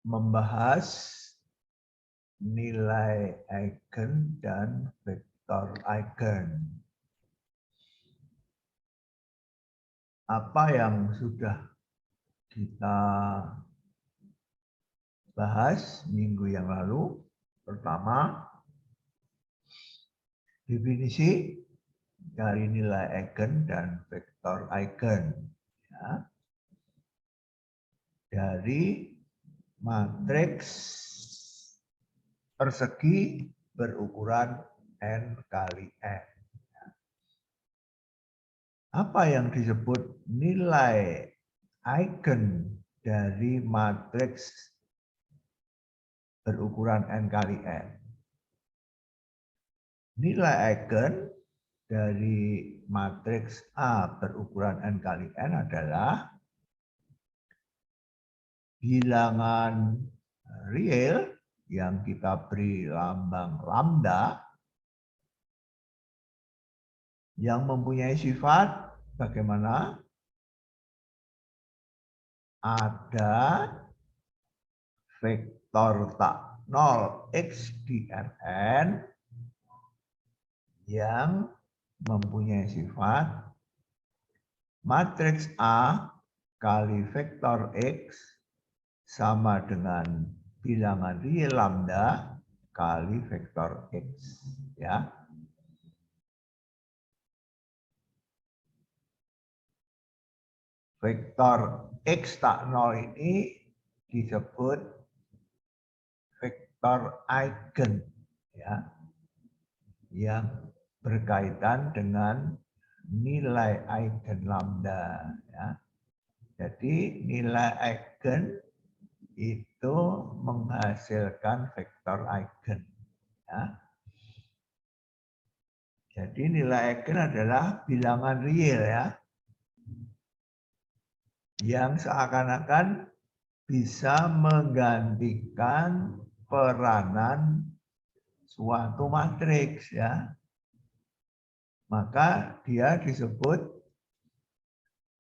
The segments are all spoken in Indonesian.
membahas nilai eigen dan vektor eigen. Apa yang sudah kita bahas minggu yang lalu? Pertama, definisi dari nilai eigen dan vektor eigen. Ya. Dari matriks persegi berukuran n kali n. Apa yang disebut nilai eigen dari matriks berukuran n kali n? Nilai eigen dari matriks A berukuran n kali n adalah bilangan real yang kita beri lambang lambda yang mempunyai sifat bagaimana? Ada vektor tak 0 x di Rn yang mempunyai sifat matriks A kali vektor X sama dengan bilangan real lambda kali vektor X. Ya. Vektor X tak 0 ini disebut vektor eigen, ya, yang berkaitan dengan nilai eigen lambda. Ya. Jadi nilai eigen itu menghasilkan vektor eigen. Ya. Jadi nilai eigen adalah bilangan real, ya, yang seakan-akan bisa menggantikan peranan suatu matriks, ya. Maka dia disebut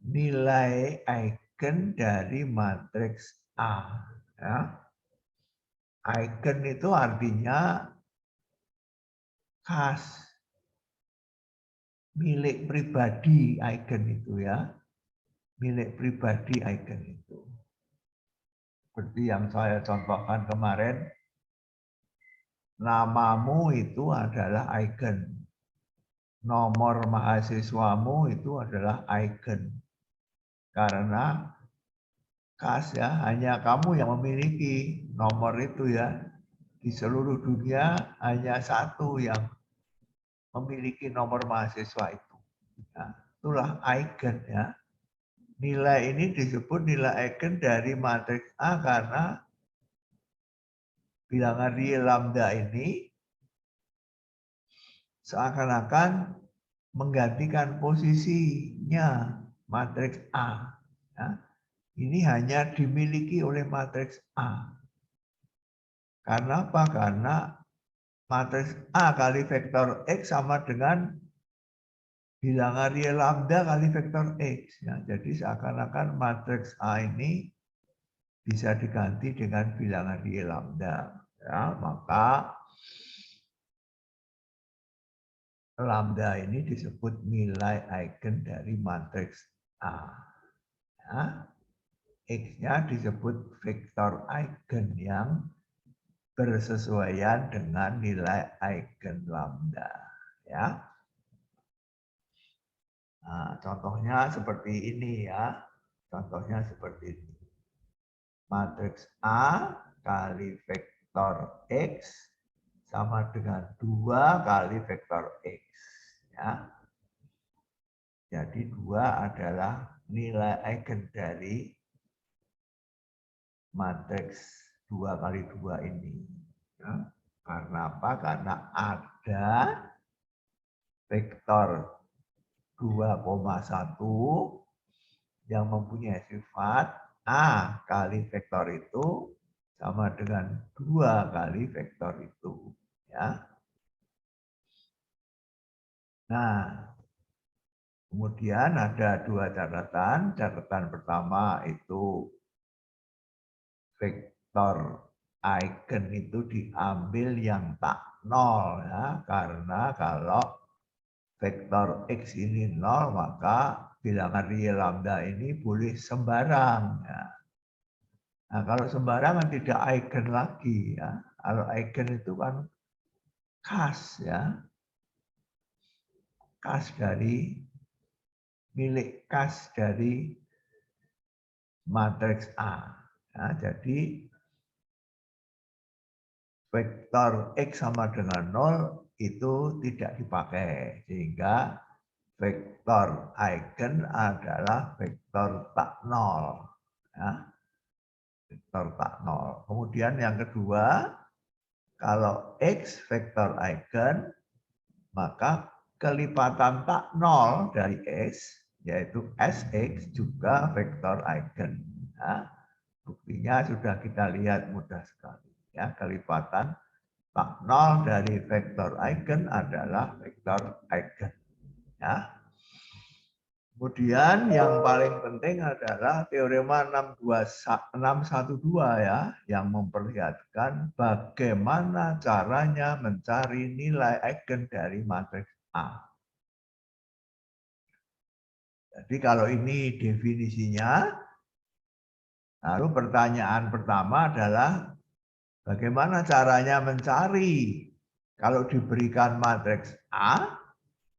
nilai eigen dari matriks A. Ya. Eigen itu artinya khas, milik pribadi eigen itu, ya. Milik pribadi eigen itu. Seperti yang saya contohkan kemarin, namamu itu adalah eigen. Nomor mahasiswamu itu adalah eigen. Karena khas, ya, hanya kamu yang memiliki nomor itu, ya. Di seluruh dunia hanya satu yang memiliki nomor mahasiswa itu. Nah, itulah eigen, ya. Nilai ini disebut nilai eigen dari matriks A karena bilangan real lambda ini seakan-akan menggantikan posisinya matriks A. Ya. Ini hanya dimiliki oleh matriks A. Karena apa? Karena matriks A kali vektor X sama dengan bilangan real lambda kali vektor X. Ya. Jadi seakan-akan matriks A ini bisa diganti dengan bilangan real lambda. Ya, maka lambda ini disebut nilai eigen dari matriks A. Ya. X-nya disebut vektor eigen yang bersesuaian dengan nilai eigen lambda. Ya. Nah, contohnya seperti ini, ya. Contohnya seperti ini. Matriks A kali vektor X sama dengan 2 kali vektor X. Ya. Jadi 2 adalah nilai eigen dari matriks 2 kali 2 ini. Ya. Karena apa? Karena ada vektor 2,1 yang mempunyai sifat A kali vektor itu sama dengan 2 kali vektor itu. Ya. Nah, kemudian ada 2 catatan. Catatan pertama itu vektor eigen itu diambil yang tak nol ya, karena kalau vektor X ini nol maka bilangan real lambda ini boleh sembarang ya. Nah, kalau sembarangan tidak eigen lagi ya. Kalau eigen itu kan khas ya. Khas dari milik khas dari matriks A. Ya, jadi vektor X sama dengan 0 itu tidak dipakai. Sehingga vektor eigen adalah vektor tak nol. Ya, vektor tak nol. Kemudian yang kedua, kalau X vektor eigen, maka kelipatan tak nol dari X, yaitu Sx juga vektor eigen. Ya, buktinya sudah kita lihat mudah sekali. Ya, kelipatan tak nol dari vektor eigen adalah vektor eigen. Ya. Kemudian yang paling penting adalah teorema 612 ya, yang memperlihatkan bagaimana caranya mencari nilai eigen dari matriks A. Jadi kalau ini definisinya, lalu pertanyaan pertama adalah bagaimana caranya mencari kalau diberikan matriks A,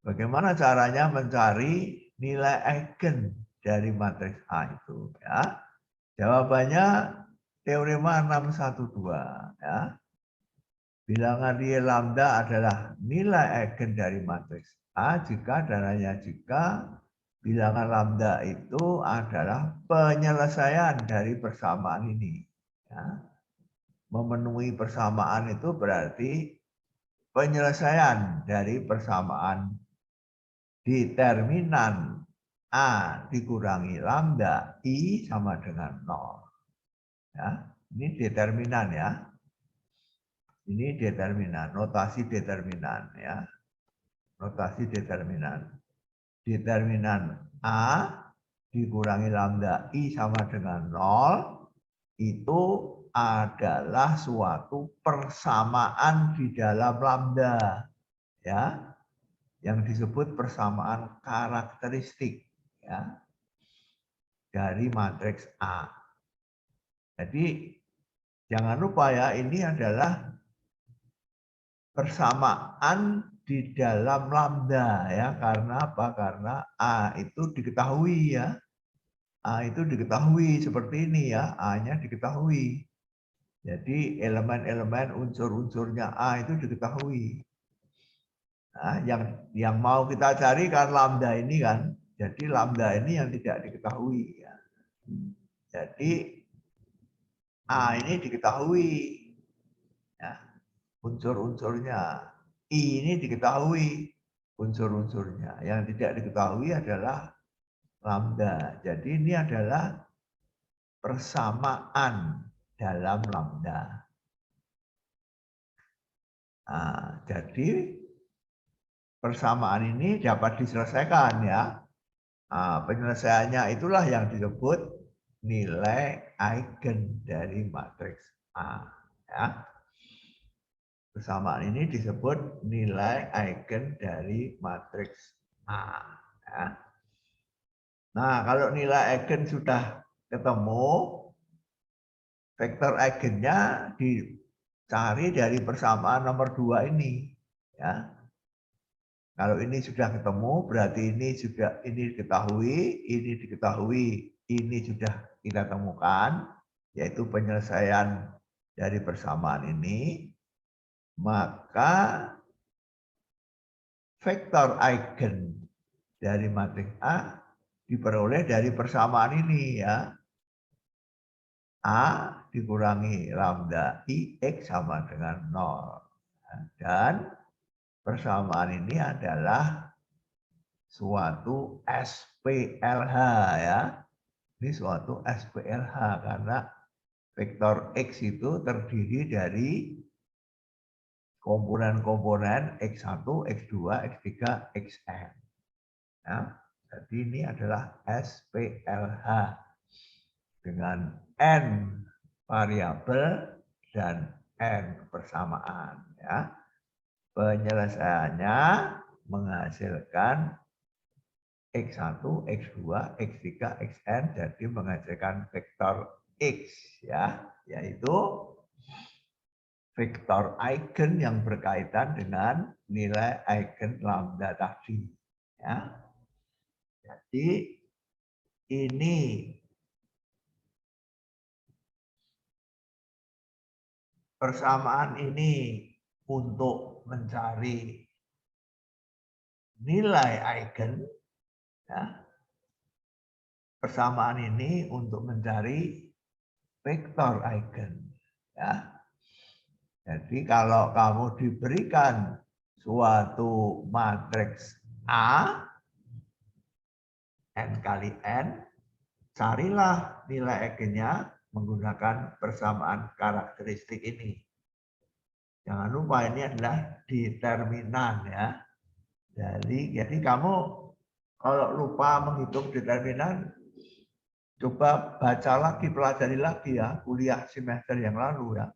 bagaimana caranya mencari nilai eigen dari matriks A itu ya. Jawabannya teorema 612 ya. Bilangan real lambda adalah nilai eigen dari matriks A jika dan hanya jika bilangan lambda itu adalah penyelesaian dari persamaan ini. Ya. Memenuhi persamaan itu berarti penyelesaian dari persamaan determinan A dikurangi lambda I sama dengan 0. Ya, ini determinan ya. Ini determinan, notasi determinan ya. Notasi determinan. Determinan A dikurangi lambda I sama dengan 0 itu adalah suatu persamaan di dalam lambda ya, yang disebut persamaan karakteristik ya dari matriks A. Jadi jangan lupa ya, ini adalah persamaan di dalam lambda ya. Karena apa? Karena A itu diketahui ya. A itu diketahui seperti ini ya, A-nya diketahui. Jadi elemen-elemen unsur-unsurnya A itu diketahui. Nah, yang mau kita cari kan lambda ini kan. Jadi lambda ini yang tidak diketahui ya. Jadi A ini diketahui ya, unsur-unsurnya. I ini diketahui unsur-unsurnya. Yang tidak diketahui adalah lambda. Jadi ini adalah persamaan dalam lambda. Nah, jadi persamaan ini dapat diselesaikan ya. Nah, penyelesaiannya itulah yang disebut nilai eigen dari matriks A. Ya. Persamaan ini disebut nilai eigen dari matriks A. Ya. Nah, kalau nilai eigen sudah ketemu, vektor eigennya dicari dari persamaan nomor 2 ini. Ya. Kalau ini sudah ketemu, berarti ini diketahui, ini sudah kita temukan, yaitu penyelesaian dari persamaan ini. Maka vektor eigen dari matriks A diperoleh dari persamaan ini ya. A dikurangi lambda I X sama dengan 0. Dan persamaan ini adalah suatu SPLH ya. Ini suatu SPLH karena vektor X itu terdiri dari komponen-komponen X1, X2, X3, Xn. Ya, jadi ini adalah SPLH dengan N variabel dan n persamaan ya. Penyelesaiannya menghasilkan X1, X2, X3, Xn, jadi menghasilkan vektor X ya, yaitu vektor eigen yang berkaitan dengan nilai eigen lambda tadi ya. Jadi ini persamaan ini untuk mencari nilai eigen ya. Persamaan ini untuk mencari vektor eigen ya. Jadi kalau kamu diberikan suatu matriks A n kali n, carilah nilai eigennya menggunakan persamaan karakteristik ini. Jangan lupa ini adalah determinan ya. Jadi kamu kalau lupa menghitung determinan, coba baca lagi, pelajari lagi ya, kuliah semester yang lalu ya.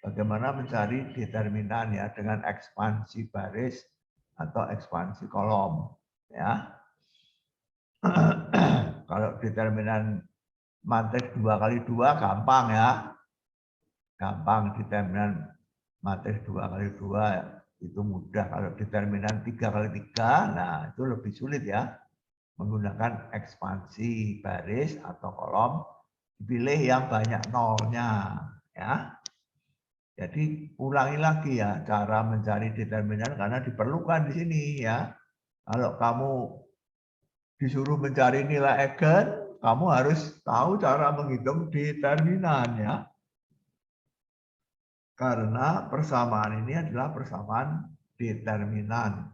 Bagaimana mencari determinan ya dengan ekspansi baris atau ekspansi kolom ya. Kalau determinan matriks 2 kali 2 gampang ya. Gampang determinan matriks 2 kali 2 itu mudah. Kalau determinan 3 kali 3, nah itu lebih sulit ya. Menggunakan ekspansi baris atau kolom, pilih yang banyak nolnya ya. Jadi ulangi lagi ya cara mencari determinan karena diperlukan di sini ya. Kalau kamu disuruh mencari nilai eigen, kamu harus tahu cara menghitung determinan ya. Karena persamaan ini adalah persamaan determinan.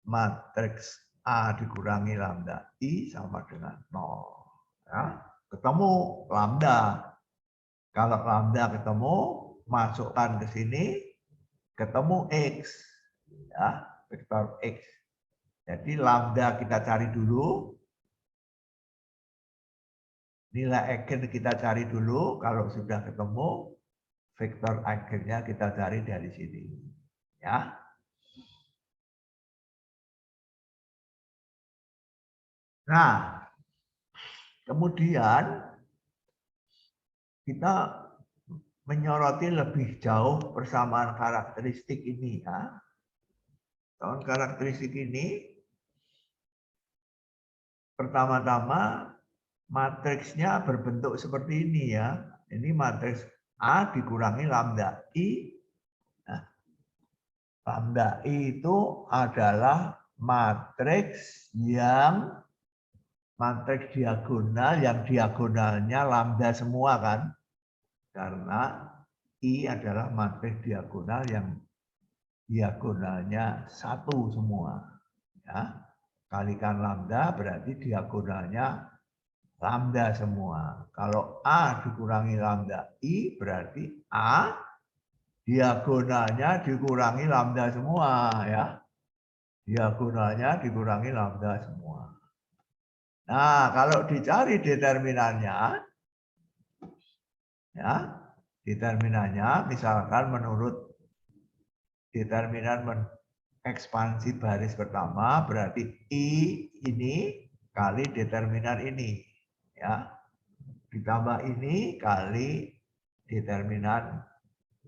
Matriks A dikurangi lambda I sama dengan 0. Ya. Ketemu lambda. Kalau lambda ketemu, masukkan ke sini, ketemu X. Ya, vektor X. Jadi lambda kita cari dulu. Nilai eigen kita cari dulu. Kalau sudah ketemu, vektor eigennya kita cari dari sini. Ya. Nah, kemudian kita menyoroti lebih jauh persamaan karakteristik ini ya. Karakteristik ini pertama-tama matriksnya berbentuk seperti ini ya. Ini matriks A dikurangi lambda I. Nah, lambda I itu adalah matriks yang matriks diagonal yang diagonalnya lambda semua kan. Karena I adalah matriks diagonal yang diagonalnya 1 semua. Ya. Kalikan lambda berarti diagonalnya lambda semua. Kalau A dikurangi lambda I berarti A diagonalnya dikurangi lambda semua ya. Diagonalnya dikurangi lambda semua. Nah, kalau dicari determinannya ya, determinannya misalkan menurut determinan ekspansi baris pertama berarti I ini kali determinan ini ya, ditambah ini kali determinan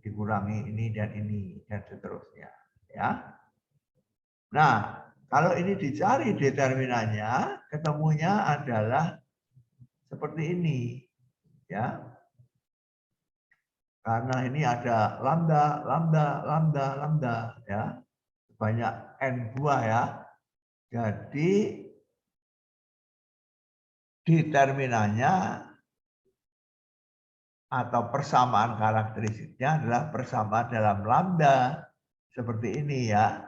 dikurangi ini dan seterusnya ya. Nah, kalau ini dicari determinannya, ketemunya adalah seperti ini ya. Karena ini ada lambda, lambda, lambda, lambda ya. Banyak n buah ya. Jadi determinannya atau persamaan karakteristiknya adalah persamaan dalam lambda seperti ini ya,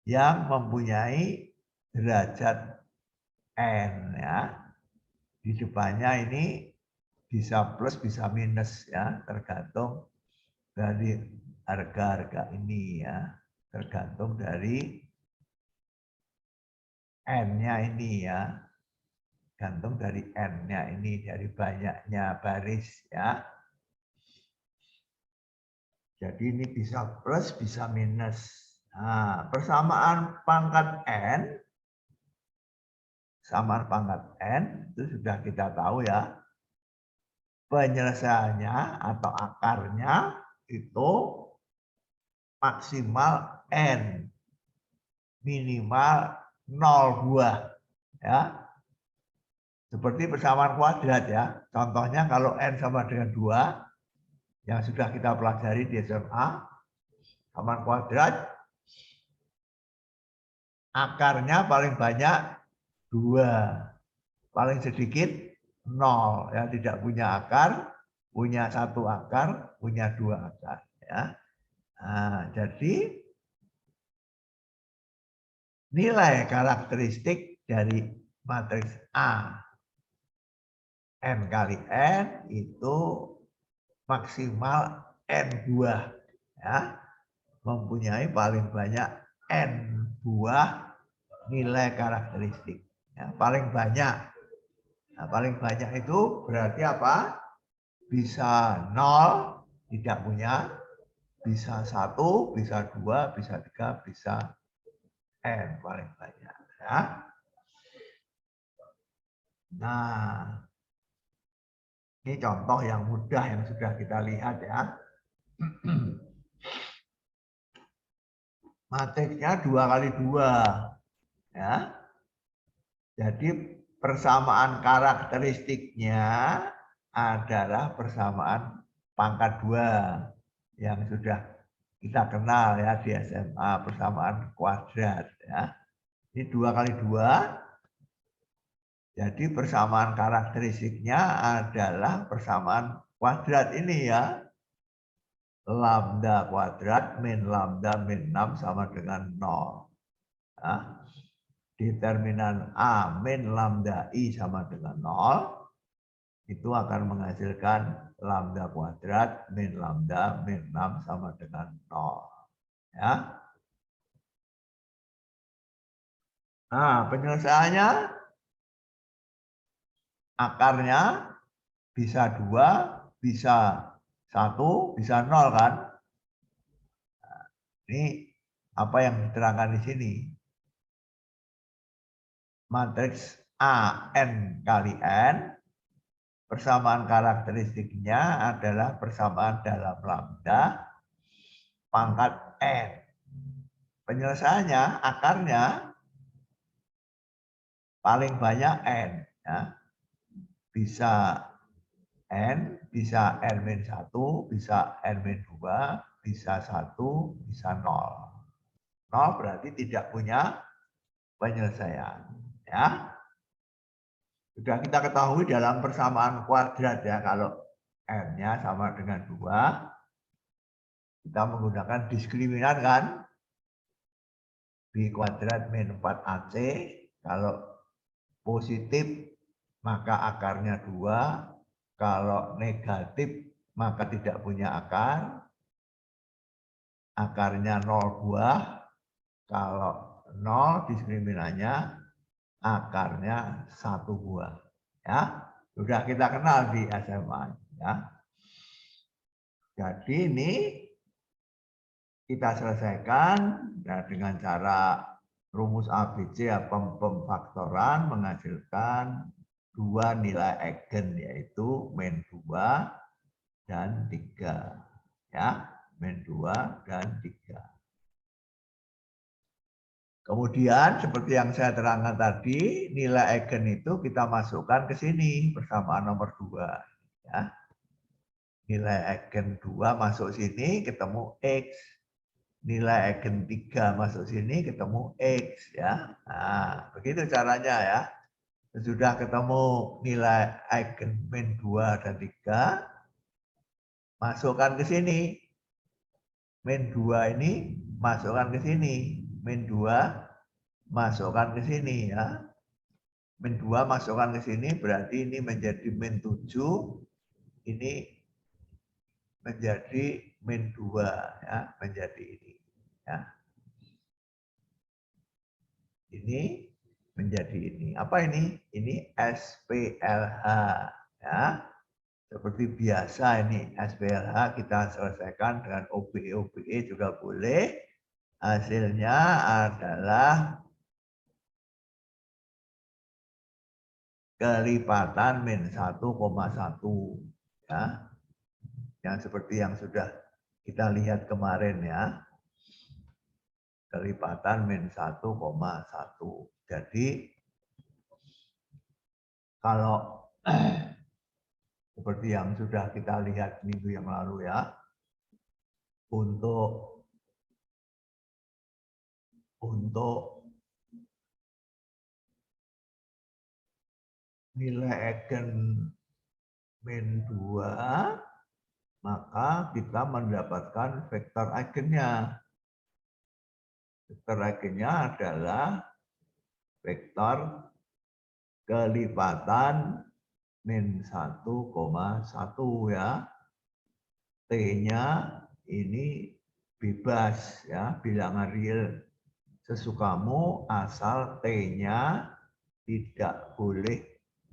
yang mempunyai derajat n ya. Di depannya ini bisa plus bisa minus ya, tergantung dari harga-harga ini ya, tergantung dari n-nya ini ya. gantung dari n-nya ini, dari banyaknya baris ya. Jadi ini bisa plus, bisa minus. Nah, persamaan pangkat n, samaan pangkat n itu sudah kita tahu ya. Penyelesaiannya atau akarnya itu maksimal n, minimal 0 buah ya. Seperti persamaan kuadrat ya. Contohnya kalau n sama dengan 2 yang sudah kita pelajari di SMA, persamaan kuadrat akarnya paling banyak 2, paling sedikit 0 ya, tidak punya akar, punya 1 akar, punya 2 akar ya. Nah, jadi nilai karakteristik dari matriks A n kali n itu maksimal n buah ya, mempunyai paling banyak n buah nilai karakteristik ya, paling banyak. Nah, paling banyak itu berarti apa? Bisa 0 tidak punya, bisa 1, bisa 2, bisa 3, bisa n paling banyak ya. Nah, ini contoh yang mudah yang sudah kita lihat ya. Matriksnya 2 kali 2 ya. Jadi persamaan karakteristiknya adalah persamaan pangkat 2 yang sudah kita kenal ya di SMA, persamaan kuadrat ya. Ini 2 kali 2. Jadi persamaan karakteristiknya adalah persamaan kuadrat ini ya. Lambda kuadrat min lambda min 6 sama dengan 0. Nah, determinan A min lambda I sama dengan 0. Itu akan menghasilkan lambda kuadrat min lambda min 6 sama dengan 0. Ya. Nah, penyelesaiannya akarnya bisa 2, bisa 1, bisa 0 kan? Nah, ini apa yang diterangkan di sini? Matriks A n kali n, persamaan karakteristiknya adalah persamaan dalam lambda pangkat n. Penyelesaiannya, akarnya paling banyak n. Ya. Bisa n, bisa n-1, bisa n-2, bisa 1, bisa 0. 0 berarti tidak punya penyelesaian. Ya. Sudah kita ketahui dalam persamaan kuadrat ya, kalau n-nya sama dengan 2, kita menggunakan diskriminan kan. B kuadrat min 4AC, kalau positif maka akarnya 2, kalau negatif maka tidak punya akar, akarnya 0 buah, kalau 0 diskriminannya akarnya 1 buah. Ya, sudah kita kenal di SMA ya. Jadi ini kita selesaikan ya, dengan cara rumus ABC ya, pemfaktoran menghasilkan 2 nilai eigen, yaitu min 2 dan 3 ya, min 2 dan 3. Kemudian seperti yang saya terangkan tadi, nilai eigen itu kita masukkan ke sini persamaan nomor 2 ya. Nilai eigen 2 masuk sini ketemu X. Nilai eigen 3 masuk sini ketemu X ya. Nah, begitu caranya ya. Sudah ketemu nilai eigen min 2 dan 3, masukkan ke sini. Min 2 ini masukkan ke sini. Min 2 masukkan ke sini ya. Min 2 masukkan ke sini berarti ini menjadi min 7. Ini menjadi min 2 ya, menjadi ini ya. Ini menjadi ini. Apa ini? Ini SPLH ya. Seperti biasa ini SPLH kita selesaikan dengan OBE OBE juga boleh. Hasilnya adalah kelipatan min 1,1 ya. Yang seperti yang sudah kita lihat kemarin ya. Kelipatan min 1,1. Jadi kalau seperti yang sudah kita lihat minggu yang lalu ya, untuk nilai eigen min 2, maka kita mendapatkan vektor eigennya. Vektor eigennya adalah vektor kelipatan min 1,1 ya. T-nya ini bebas ya, bilangan real sesukamu asal T-nya tidak boleh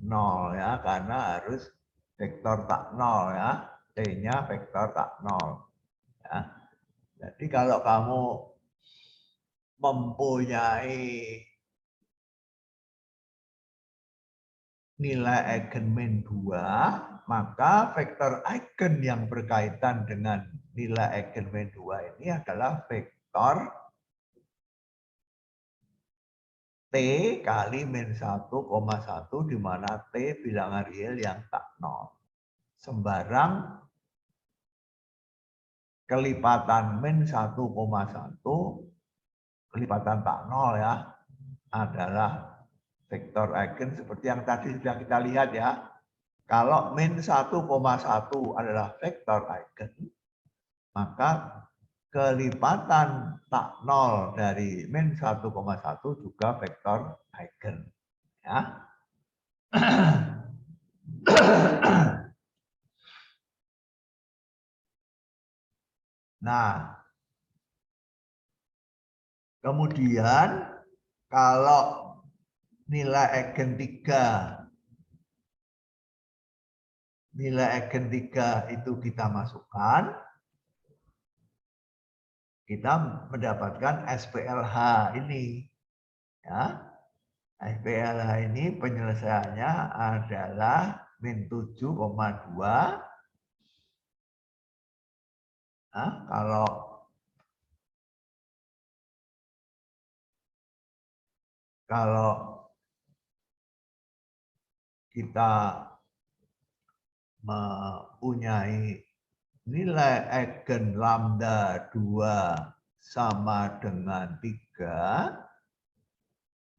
0 ya, karena harus vektor tak 0 ya. T-nya vektor tak 0 ya. Jadi kalau kamu mempunyai nilai eigen min 2, maka vektor eigen yang berkaitan dengan nilai eigen min 2 ini adalah vektor T kali min 1,1 di mana T bilangan real yang tak 0. Sembarang kelipatan min 1,1 kelipatan tak 0 ya adalah vektor eigen seperti yang tadi sudah kita lihat ya. Kalau min 1,1 adalah vektor eigen, maka kelipatan tak 0 dari min 1,1 juga vektor eigen. Ya. Nah, kemudian kalau nilai eigen 3 itu kita masukkan, kita mendapatkan SPLH ini. Ya. SPLH ini penyelesaiannya adalah min 7,2. Nah, kalau kita mempunyai nilai eigen lambda 2 sama dengan 3,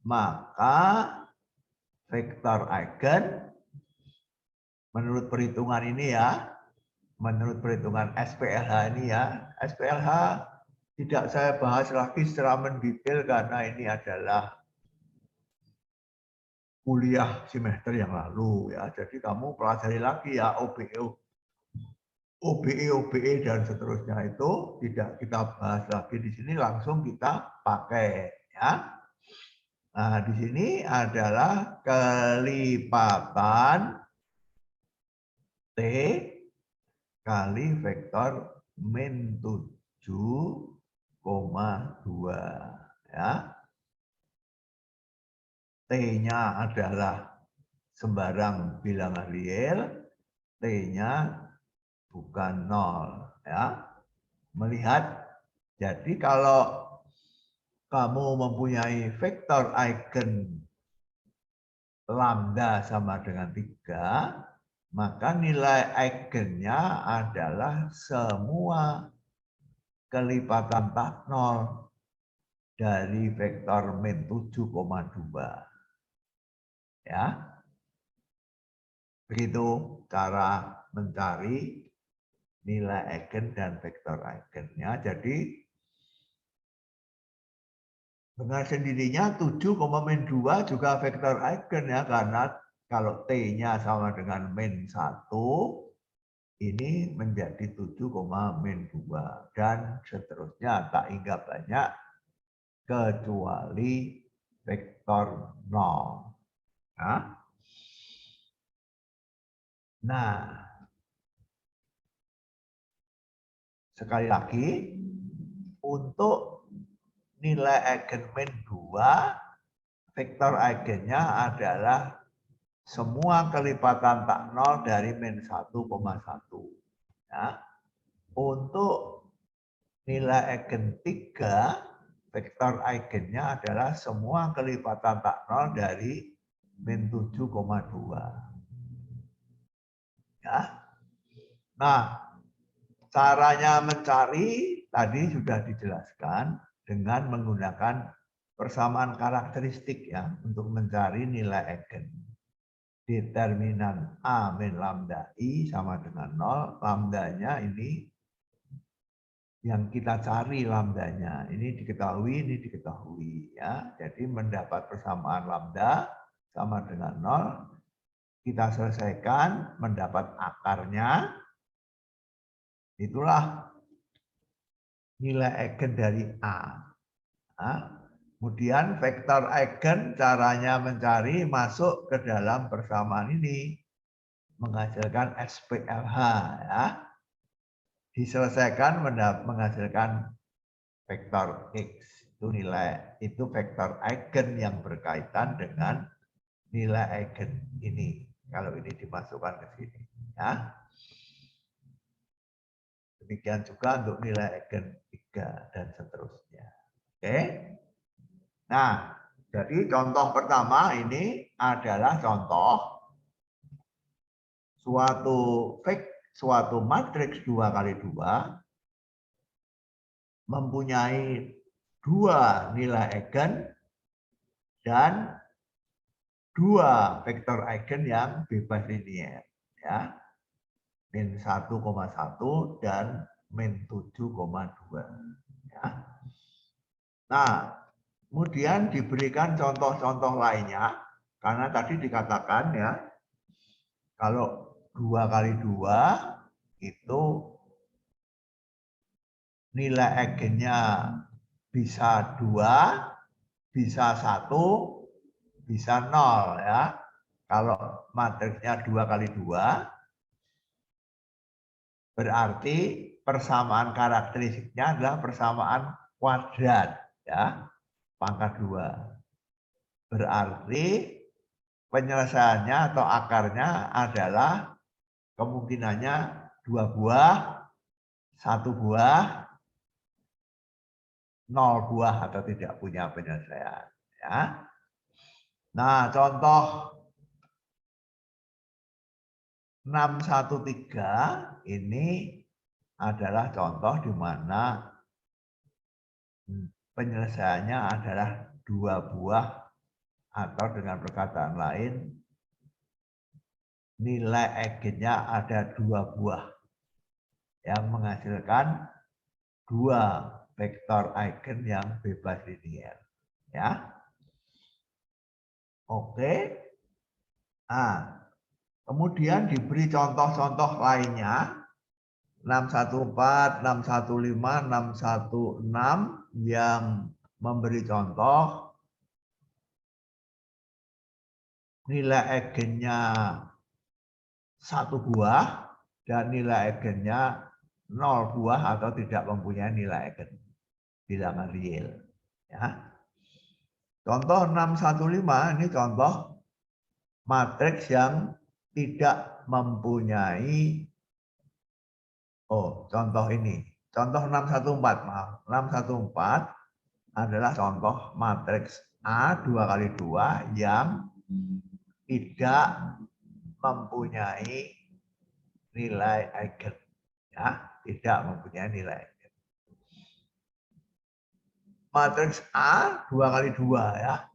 maka vektor eigen menurut perhitungan ini ya, menurut perhitungan SPLH ini ya, SPLH tidak saya bahas lagi secara mendetail karena ini adalah kuliah semester yang lalu ya. Jadi kamu pelajari lagi ya OBE, OBE dan seterusnya itu tidak kita bahas lagi di sini, langsung kita pakai ya. Nah, di sini adalah kelipatan T kali vektor min 7,2 ya. T-nya adalah sembarang bilangan real, T-nya bukan 0 ya. Melihat, jadi kalau kamu mempunyai vektor eigen lambda sama dengan 3, maka nilai eigennya adalah semua kelipatan tak 0 dari vektor min 7,2. Ya. Begitu cara mencari nilai eigen dan vektor eigennya. Jadi dengan sendirinya 7,-2 juga vektor eigen ya, karena kalau T-nya sama dengan min 1, ini menjadi 7,-2 dan seterusnya tak hingga banyak kecuali vektor 0. Nah, sekali lagi, untuk nilai eigen min 2, vektor eigennya adalah semua kelipatan tak nol dari min 1,1. Ya. Untuk nilai eigen 3, vektor eigennya adalah semua kelipatan tak nol dari min 7,2. Ya. Nah, caranya mencari tadi sudah dijelaskan dengan menggunakan persamaan karakteristik ya untuk mencari nilai eigen. Determinan A min lambda I sama dengan 0, lambdanya ini yang kita cari lambdanya. Ini diketahui ya. Jadi mendapat persamaan lambda sama dengan 0, kita selesaikan mendapat akarnya. Itulah nilai eigen dari A. Kemudian vektor eigen caranya mencari masuk ke dalam persamaan ini menghasilkan SPLH ya. Diselesaikan menghasilkan vektor X. Itu nilai, itu vektor eigen yang berkaitan dengan nilai eigen ini. Kalau ini dimasukkan ke sini ya. Demikian juga untuk nilai eigen 3 dan seterusnya. Oke. Nah, jadi contoh pertama ini adalah contoh suatu matriks 2x2 mempunyai 2 nilai eigen dan 2 vektor eigen yang bebas linier ya. Min 1,1 dan min 7,2 ya. Nah, kemudian diberikan contoh-contoh lainnya karena tadi dikatakan ya kalau 2x2 itu nilai eigennya bisa 2, bisa 1, bisa 0 ya. Kalau matriksnya 2x2 berarti persamaan karakteristiknya adalah persamaan kuadrat ya, pangkat 2. Berarti penyelesaiannya atau akarnya adalah kemungkinannya 2 buah, 1 buah, 0 buah atau tidak punya penyelesaian ya. Nah, contoh 613 ini adalah contoh di mana penyelesaiannya adalah 2 buah atau dengan perkataan lain nilai eigennya ada 2 buah yang menghasilkan 2 vektor eigen yang bebas linier ya. Oke. Nah, kemudian diberi contoh-contoh lainnya 614, 615, 616 yang memberi contoh nilai eigennya 1 buah dan nilai eigennya 0 buah atau tidak mempunyai nilai eigen bilangan real ya. Contoh 615 ini contoh matriks yang tidak mempunyai contoh ini. Contoh 614, maaf. 614 adalah contoh matriks A 2x2 yang tidak mempunyai nilai eigen ya, tidak mempunyai nilai eigen. Matriks A 2x2 ya.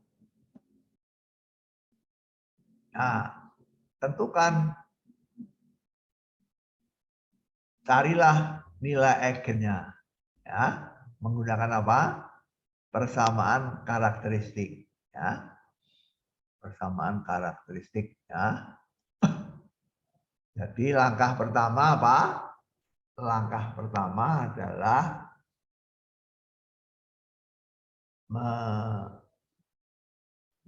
Nah, tentukan carilah nilai eigennya ya, menggunakan apa? Persamaan karakteristik ya. Persamaan karakteristik ya. Jadi langkah pertama apa? Langkah pertama adalah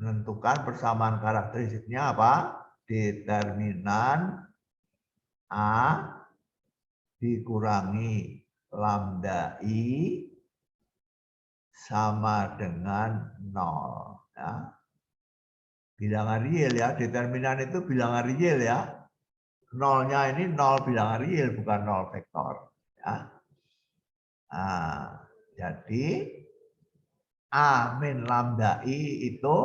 menentukan persamaan karakteristiknya apa? Determinan A dikurangi lambda I sama dengan 0. Ya. Bilangan real ya, determinan itu bilangan real ya. Nolnya ini 0 bilangan real, bukan 0 vektor. Ya. Nah, jadi A min lambda I itu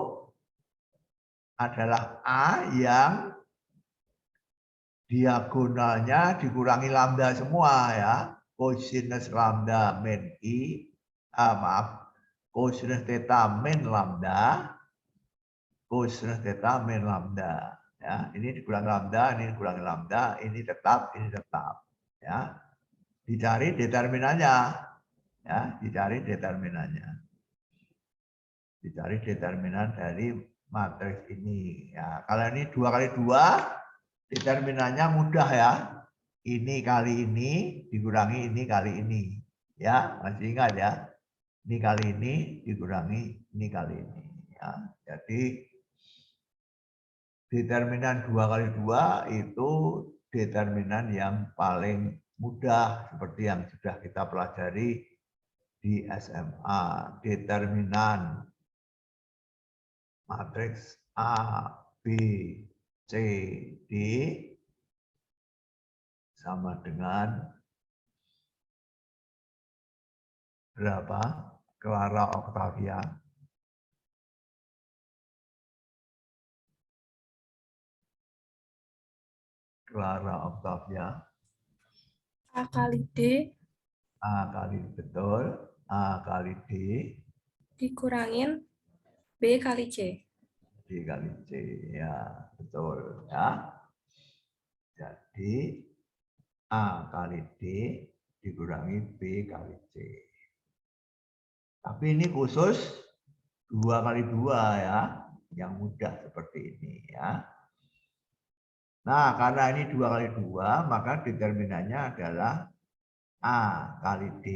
adalah A yang diagonalnya dikurangi lambda semua ya. Cosinus lambda min I, cosinus theta min lambda, cosinus theta min lambda. Ya, ini dikurangi lambda, ini dikurangi lambda, ini tetap, ya. Dicari determinannya, ya, dicari determinannya. Dicari determinan dari matriks ini. Ya, kalau ini 2 kali 2, determinannya mudah ya. Ini kali ini dikurangi ini kali ini. Ya, masih ingat ya. Ini kali ini dikurangi ini kali ini. Ya, jadi determinan 2 kali 2 itu determinan yang paling mudah seperti yang sudah kita pelajari di SMA. Determinan matriks A, B, C, D sama dengan berapa? Clara Octavia. Clara Octavia. A kali D. A kali betul. A kali D. Dikurangin B kali C. D kali C. Ya, betul. Ya. Jadi A kali D dikurangi B kali C. Tapi ini khusus 2 kali 2 ya. Yang mudah seperti ini ya. Nah, karena ini 2 kali 2, maka determinannya adalah A kali D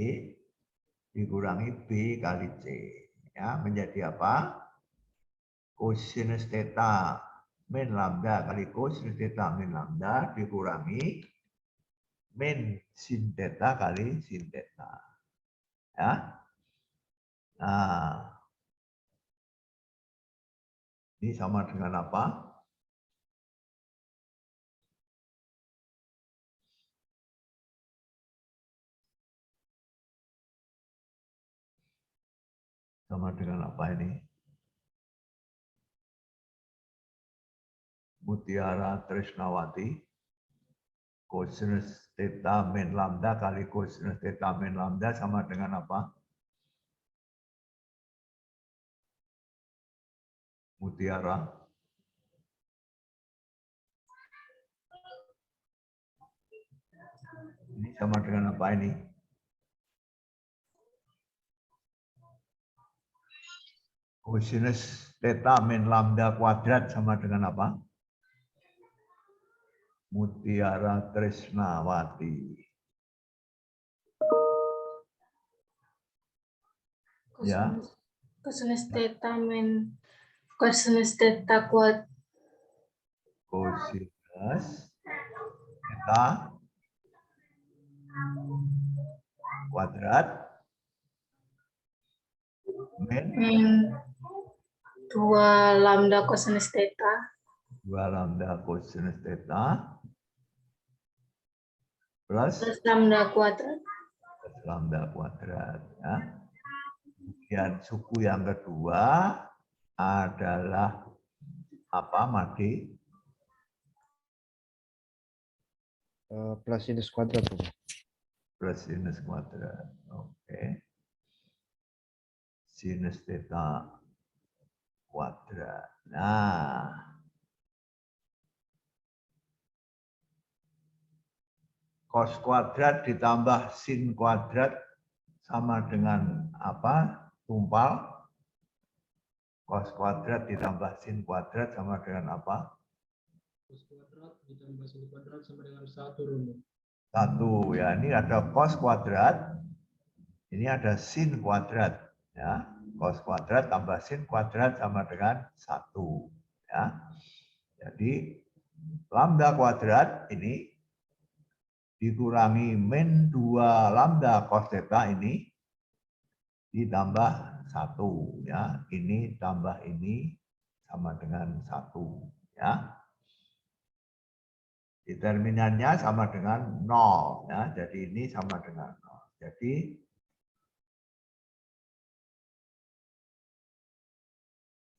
dikurangi B kali C. Ya, menjadi apa? Cosinus theta min lambda kali cosinus theta min lambda dikurangi min sin theta kali sin theta. Ya. Nah, ini sama dengan apa? Sama dengan apa ini? Mutiara Trisnawati. Cosinus theta min lambda kali cosinus theta min lambda sama dengan apa? Mutiara. Ini sama dengan apa ini? Cosinus theta min lambda kuadrat sama dengan apa? Mutiara Trisnawati. Ya. Cosinus theta min cosinus theta kuadrat. Cosinus theta kuadrat min 2 lambda cosinus theta. 2 lambda cosinus theta plus lambda kuadrat. Lambda kuadrat. Ya. Kemudian suku yang kedua adalah apa, Madi? Plus sinus kuadrat. Plus sinus kuadrat. Oke. Sinus theta kuadrat. Nah, cos kuadrat ditambah sin kuadrat sama dengan apa? Tumpal. Cos kuadrat ditambah sin kuadrat sama dengan apa? Cos kuadrat ditambah sin kuadrat sama dengan 1 rumus. 1 ya, ini ada cos kuadrat, ini ada sin kuadrat ya. cos kuadrat tambah sin kuadrat sama dengan 1. Ya. Jadi lambda kuadrat ini dikurangi min 2 lambda cos theta ini ditambah 1. Ya. Ini tambah ini sama dengan 1. Ya. Determinannya sama dengan 0. Ya. Jadi ini sama dengan 0. Jadi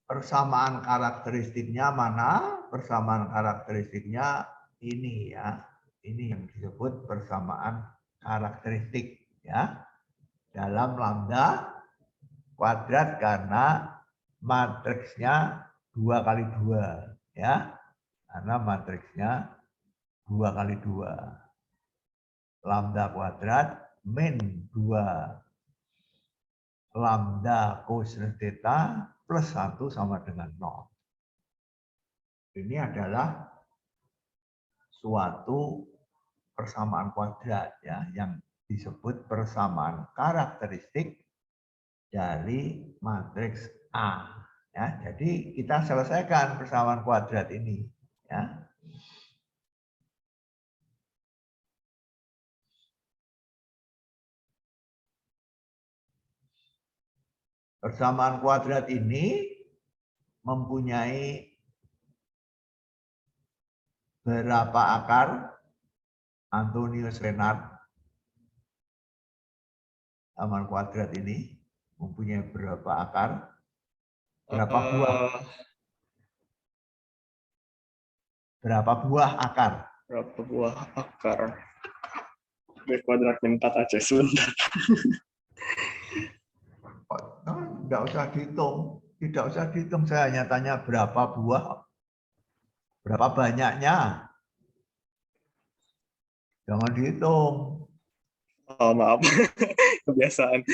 persamaan karakteristiknya mana? Persamaan karakteristiknya ini ya. Ini yang disebut persamaan karakteristik ya. Dalam lambda kuadrat karena matriksnya 2 kali 2 ya. Karena matriksnya 2 kali 2. Lambda kuadrat min 2 lambda cosinus theta plus 1 sama dengan 0. Ini adalah suatu persamaan kuadrat ya yang disebut persamaan karakteristik dari matriks A. Ya, jadi kita selesaikan persamaan kuadrat ini ya. Persamaan kuadrat ini mempunyai berapa akar? Antonius Renard. Persamaan kuadrat ini mempunyai berapa akar? Berapa buah? Berapa buah akar? Berapa buah akar? B kuadrat min 4 aja sebentar. Tidak usah dihitung. Tidak usah dihitung. Saya hanya tanya berapa buah. Berapa banyaknya. Jangan dihitung. Oh, maaf. Kebiasaan.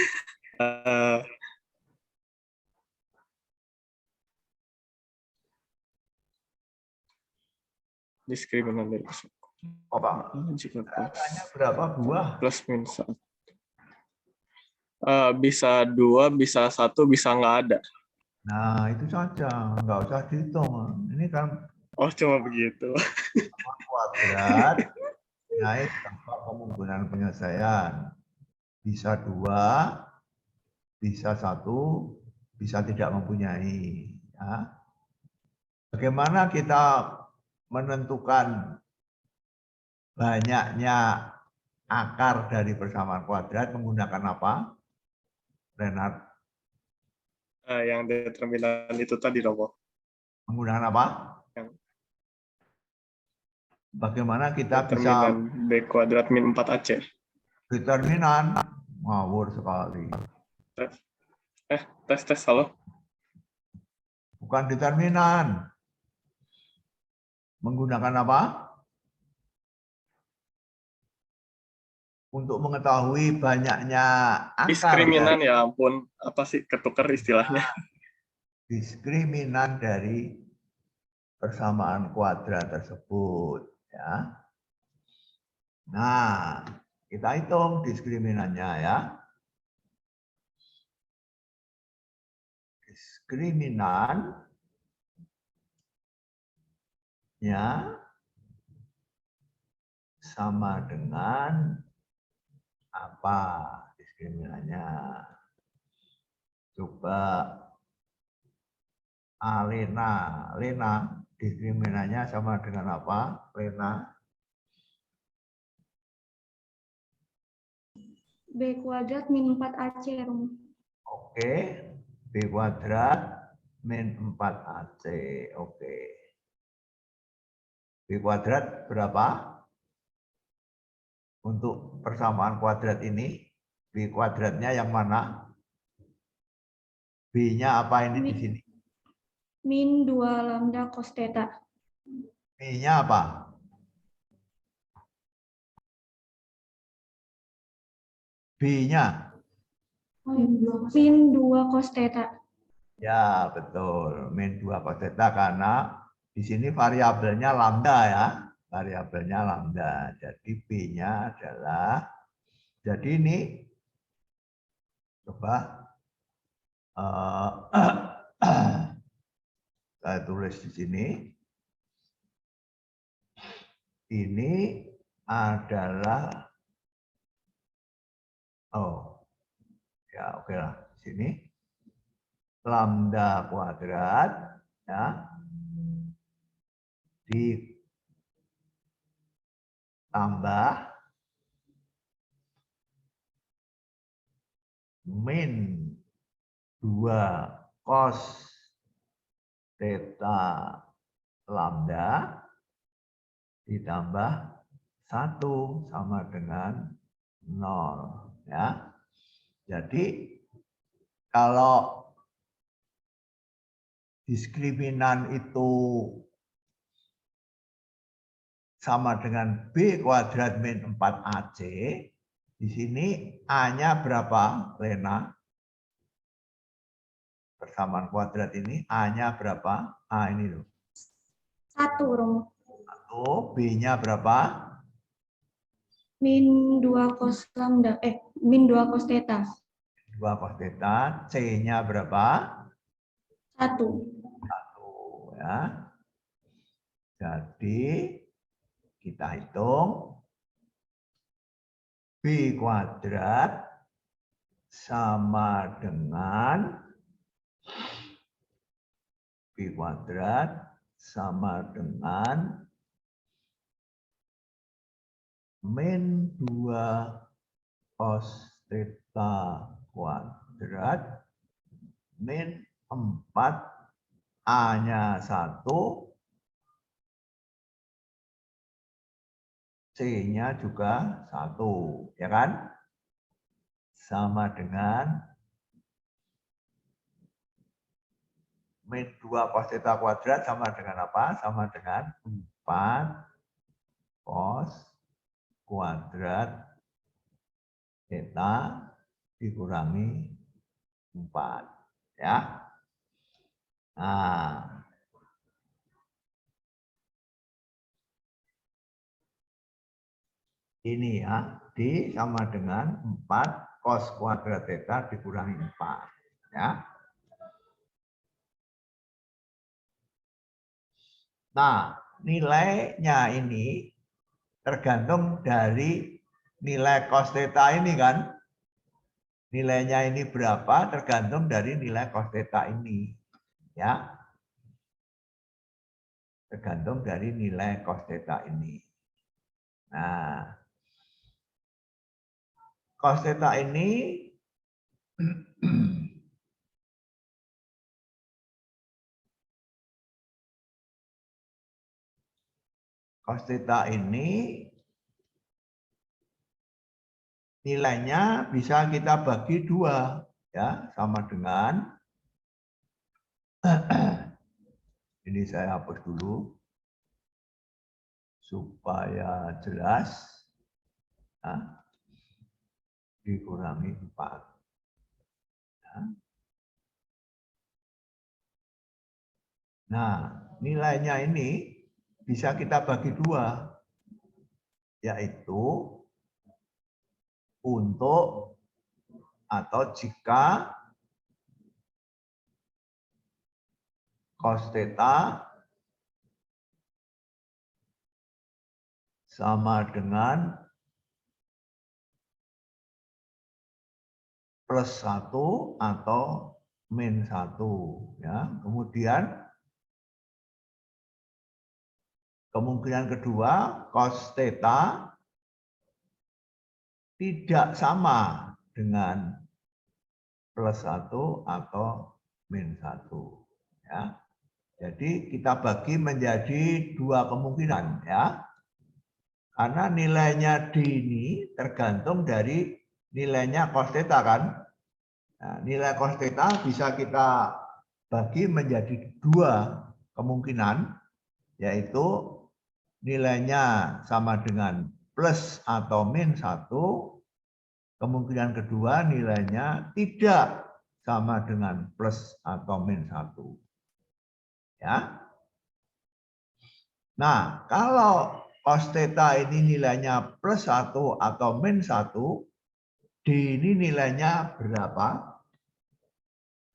Diskriminan dari Apa? jika Tanya berapa buah? plus minus 1. Bisa 2, bisa 1, bisa nggak ada. Nah, itu saja. Nggak usah dihitung. Ini kan Oh, cuma begitu. kuadrat naik tanpa kemungkinan penyelesaian. Bisa 2, bisa 1, bisa tidak mempunyai. Ya. Bagaimana kita menentukan banyaknya akar dari persamaan kuadrat menggunakan apa? Renard. Yang determinan itu tadi, Robo. Menggunakan apa? Yang Bagaimana kita determinan bisa B kuadrat min 4 AC. determinan? Ngawur sekali. Tes, halo? Bukan determinan. Menggunakan apa? Untuk mengetahui banyaknya akar. Diskriminan ya ampun. Apa sih ketukar istilahnya? Diskriminan dari persamaan kuadrat tersebut. Ya. Nah, kita hitung diskriminannya ya. Diskriminan ya sama dengan apa diskriminannya? Coba Lena diskriminannya sama dengan apa? Lena? B kuadrat min 4 AC, Rum. Oke, B kuadrat min 4AC. Oke. B kuadrat berapa? Untuk persamaan kuadrat ini, B kuadratnya yang mana? B-nya apa ini di sini? Min 2 lambda cos theta. B-nya apa? B-nya? Min 2 cos theta. Ya, betul. Min 2 cos theta karena di sini variabelnya lambda ya. Variabelnya lambda. Jadi B-nya adalah, jadi ini coba Saya tulis di sini. Ini adalah, ya oke lah, di sini lambda kuadrat ya ditambah min 2 cos theta lambda ditambah 1 sama dengan 0 ya. Jadi kalau diskriminan itu sama dengan B kuadrat min 4AC, di sini A-nya berapa, Lena? Persamaan kuadrat ini A-nya berapa? A ini loh. 1, Romo. 1, B-nya berapa? Min 2 cos lambda, min 2 cos theta. 2 cos theta, C-nya berapa? 1. 1 ya. Jadi kita hitung B kuadrat sama dengan B kuadrat sama dengan min 2 cos theta kuadrat min 4 A-nya 1, C-nya juga 1, ya kan? Sama dengan min 2 cos theta kuadrat sama dengan apa? Sama dengan 4 cos kuadrat theta dikurangi 4. Ya. Nah, ini ya, D sama dengan 4 cos kuadrat theta dikurangi 4. Ya. Nah, nilainya ini tergantung dari nilai cos theta ini kan. Nilainya ini berapa tergantung dari nilai cos theta ini. Ya. Tergantung dari nilai cos theta ini. Nah, cos theta ini cos theta ini nilainya bisa kita bagi 2 ya, sama dengan ini saya hapus dulu supaya jelas ya, dikurangi 4 ya. Nah, nilainya ini bisa kita bagi 2, yaitu untuk atau jika cos theta sama dengan plus 1 atau min 1 ya. Kemudian kemungkinan kedua cos theta tidak sama dengan plus 1 atau min 1 ya. Jadi kita bagi menjadi 2 kemungkinan ya. Karena nilainya D ini tergantung dari nilainya cos theta kan. Nah, nilai cos theta bisa kita bagi menjadi 2 kemungkinan, yaitu nilainya sama dengan plus atau min 1. Kemungkinan kedua nilainya tidak sama dengan plus atau min 1. Ya. Nah, kalau cos theta ini nilainya plus 1 atau min 1, D ini nilainya berapa?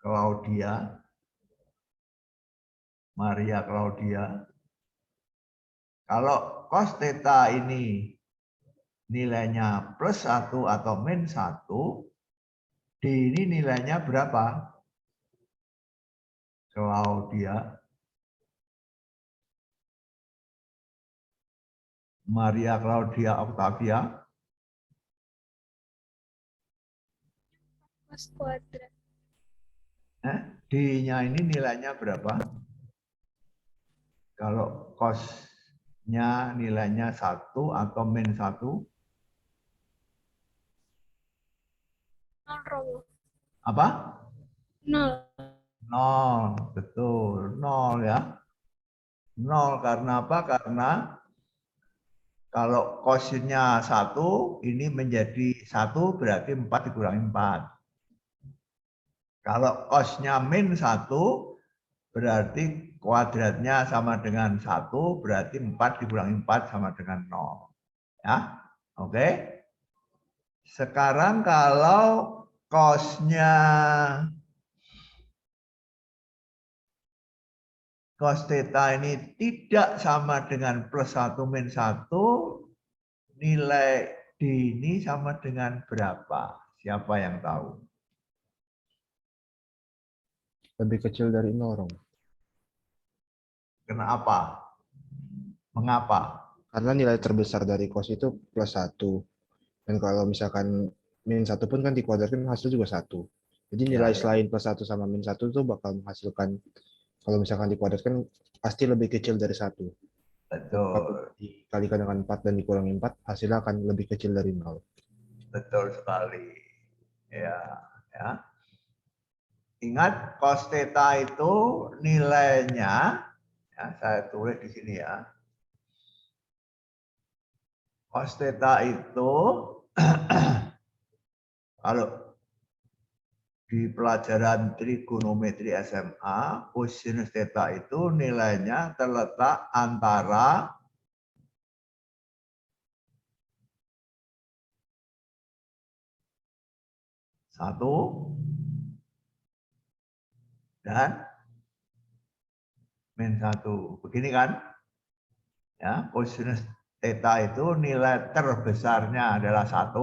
Claudia, Maria Claudia. Kalau cos theta ini nilainya plus 1 atau min 1, D ini nilainya berapa? Claudia, Maria Claudia Octavia. Cos kuadrat. D-nya ini nilainya berapa? Kalau cos-nya nilainya 1 atau min 1? Apa? 0. 0, betul. 0 ya. 0 karena apa? Karena kalau cos-nya 1, ini menjadi 1 berarti 4 dikurangi 4. Kalau cos-nya min 1, berarti kuadratnya sama dengan 1, berarti 4 dikurangi 4 sama dengan 0. Ya, oke. Sekarang kalau cos-nya cos theta ini tidak sama dengan plus 1 min 1, nilai D ini sama dengan berapa? Siapa yang tahu? Lebih kecil dari 0, Rom. Kenapa? Mengapa? Karena nilai terbesar dari cos itu plus 1. Dan kalau misalkan min 1 pun kan dikuadratkan hasil juga 1. Jadi nilai selain plus 1 sama min 1 itu bakal menghasilkan, kalau misalkan dikuadratkan, pasti lebih kecil dari 1. Betul. Dikalikan dengan 4 dan dikurangi 4, hasilnya akan lebih kecil dari 0. Betul sekali. Ya, ya. Ingat cos theta itu nilainya, ya, saya tulis di sini ya. Cos theta itu kalau di pelajaran trigonometri SMA, cosinus theta itu nilainya terletak antara satu dan min 1. Begini kan? Ya, cosinus theta itu nilai terbesarnya adalah 1,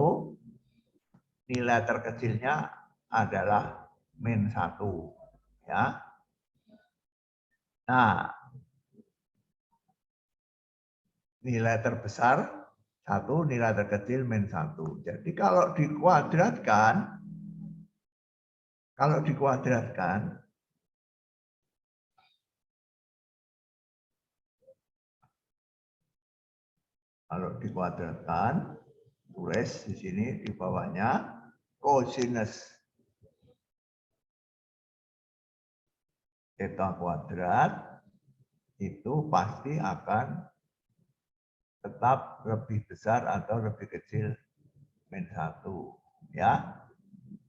nilai terkecilnya adalah min 1. Ya. Nah, nilai terbesar 1, nilai terkecil min 1. Jadi kalau dikuadratkan, tulis di sini di bawahnya cosinus theta kuadrat itu pasti akan tetap lebih besar atau lebih kecil min 1. Ya.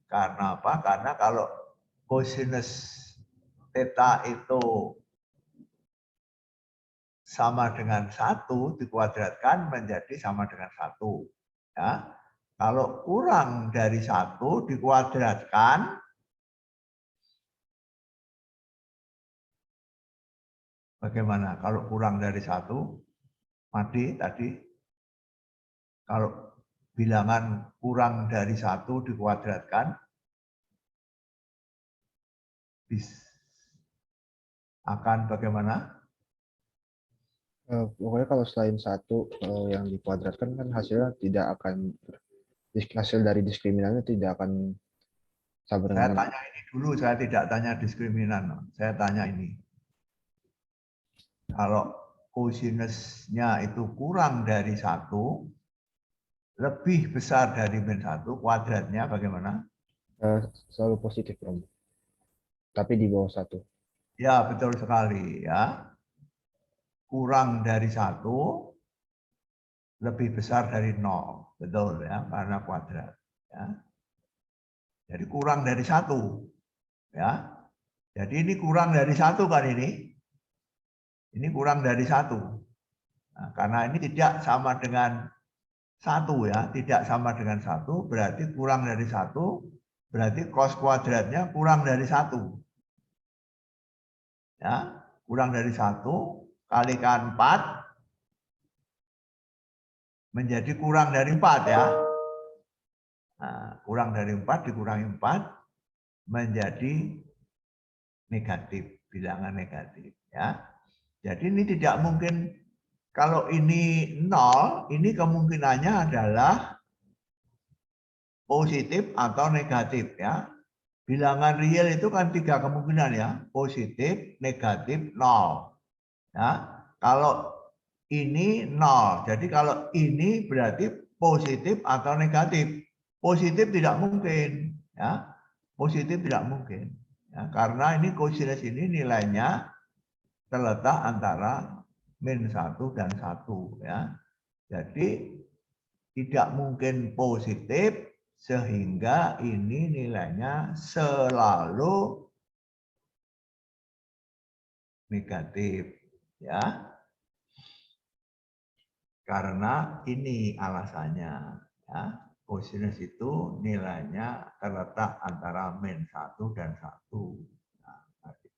Karena apa? Karena kalau cosinus theta itu sama dengan 1 dikuadratkan menjadi sama dengan 1. Ya. Kalau kurang dari 1 dikuadratkan bagaimana? Kalau kurang dari 1, Madi tadi, kalau bilangan kurang dari 1 dikuadratkan, akan bagaimana? Pokoknya kalau selain 1 yang dikuadratkan kan hasilnya tidak akan, hasil dari diskriminannya tidak akan sama dengan. Saya tanya ini dulu, saya tidak tanya diskriminan. Saya tanya ini. Kalau cosinusnya itu kurang dari 1, lebih besar dari min 1, kuadratnya bagaimana? Selalu positif, Rom. Tapi di bawah 1. Ya, betul sekali ya. Kurang dari 1, lebih besar dari 0. Betul ya, karena kuadrat. Ya. Jadi kurang dari 1. Ya. Jadi ini kurang dari 1 kan ini. Ini kurang dari 1. Nah, karena ini tidak sama dengan 1 ya, tidak sama dengan 1, berarti kurang dari 1 berarti cos kuadratnya kurang dari 1. Ya, kurang dari 1 kalikan 4 menjadi kurang dari 4 ya. Nah, kurang dari 4 dikurangi 4 menjadi negatif, bilangan negatif ya. Jadi ini tidak mungkin, kalau ini 0, ini kemungkinannya adalah positif atau negatif ya. Bilangan real itu kan 3 kemungkinan ya, positif, negatif, 0. Ya, kalau ini 0, jadi kalau ini berarti positif atau negatif. Positif tidak mungkin, ya. Positif tidak mungkin, ya, karena ini kosinus ini nilainya terletak antara -1 dan 1, ya. Jadi tidak mungkin positif, sehingga ini nilainya selalu negatif, ya. Karena ini alasannya, ya. Kosinus itu nilainya terletak antara -1 dan 1. Nah,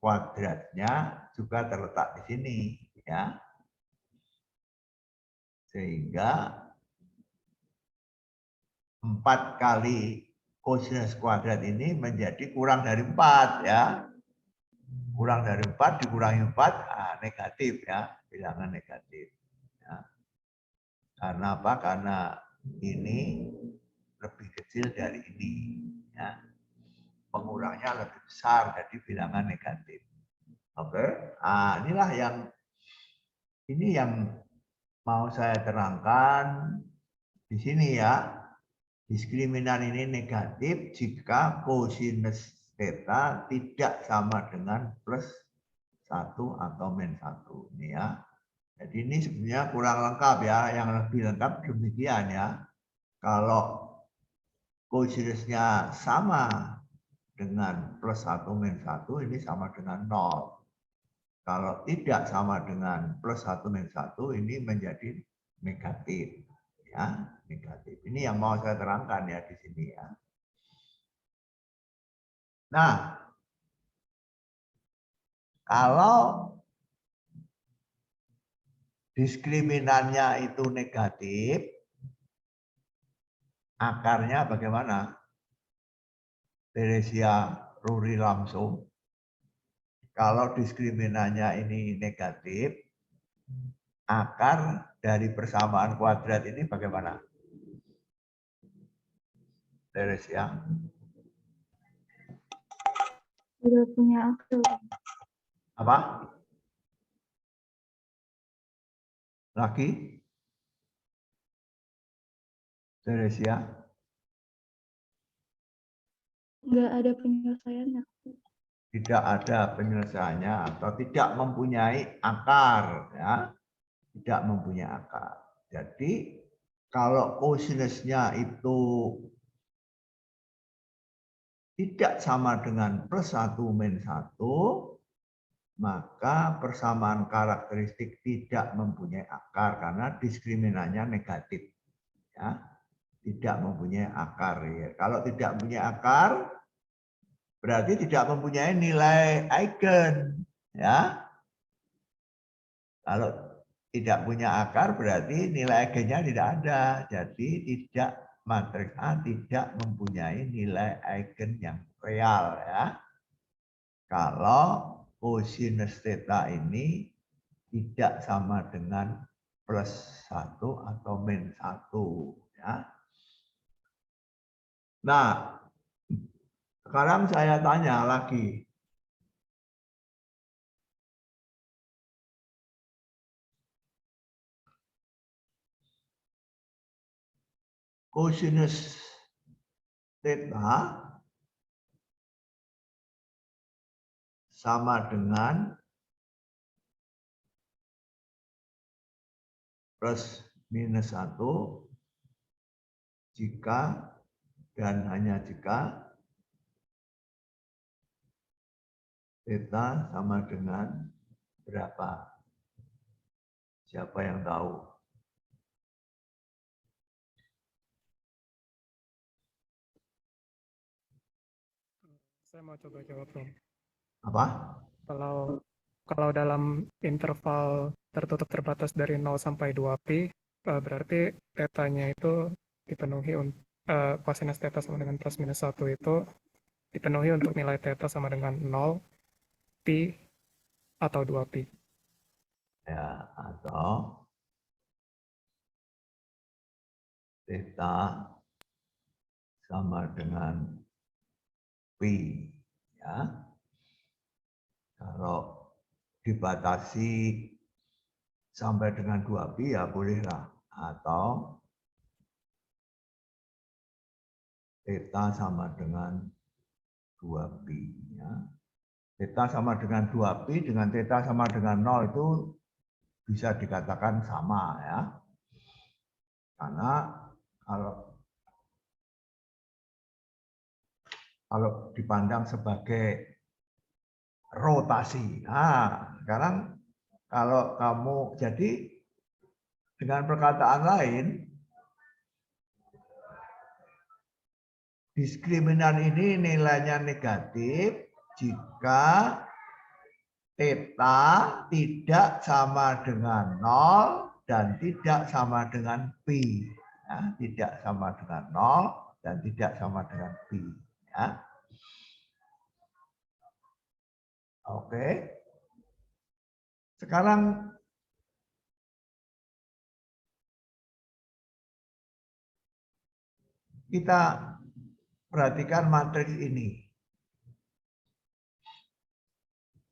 kuadratnya juga terletak di sini, ya. Sehingga 4 kali kosinus kuadrat ini menjadi kurang dari 4, ya. Kurang dari 4 dikurangi 4, negatif ya, bilangan negatif. Ya. Karena apa? Karena ini lebih kecil dari ini, ya. Pengurangnya lebih besar, jadi bilangan negatif. Oke, inilah ini yang mau saya terangkan di sini ya. Diskriminan ini negatif jika kosinus theta tidak sama dengan plus 1 atau -1. Ini ya. Jadi ini sebenarnya kurang lengkap ya. Yang lebih lengkap demikian ya. Kalau kosinusnya sama dengan plus 1 -1, ini sama dengan 0. Kalau tidak sama dengan plus 1 -1, ini menjadi negatif. Ya, negatif. Ini yang mau saya terangkan ya di sini ya. Nah, kalau diskriminannya itu negatif, akarnya bagaimana? Teresia Ruri langsung. Kalau diskriminannya ini negatif, akar dari persamaan kuadrat ini bagaimana? Teresia. Sudah punya akar. Apa? Lagi? Teresia. Nggak ada penyelesaiannya. Tidak ada penyelesaiannya atau tidak mempunyai akar ya, tidak mempunyai akar. Jadi kalau kosinusnya itu tidak sama dengan plus 1 -1, maka persamaan karakteristik tidak mempunyai akar karena diskriminannya negatif ya, tidak mempunyai akar ya. Kalau tidak mempunyai akar berarti tidak mempunyai nilai eigen ya. Kalau tidak punya akar berarti nilai eigennya tidak ada. Jadi tidak, matriks A tidak mempunyai nilai eigen yang real ya. Kalau kosinus theta ini tidak sama dengan plus 1 atau -1 ya. Nah, sekarang saya tanya lagi. Kosinus theta sama dengan plus -1 jika dan hanya jika theta sama dengan berapa? Siapa yang tahu? Saya mau coba jawab, Om. Apa? Kalau dalam interval tertutup terbatas dari 0 sampai 2pi, berarti tetanya itu dipenuhi, kosinus theta sama dengan plus minus 1 itu dipenuhi untuk nilai theta sama dengan 0, pi, atau 2pi. Ya, atau theta sama dengan pi, ya. Kalau dibatasi sampai dengan 2pi ya bolehlah, atau theta sama dengan 2pi, ya. Theta sama dengan 2pi dengan theta sama dengan 0 itu bisa dikatakan sama, ya. Karena kalau dipandang sebagai rotasi. Nah, sekarang kalau kamu jadi dengan perkataan lain, diskriminan ini nilainya negatif jika theta tidak sama dengan 0 dan tidak sama dengan pi. Ya, tidak sama dengan 0 dan tidak sama dengan pi. Ya. Oke. Sekarang kita perhatikan matriks ini.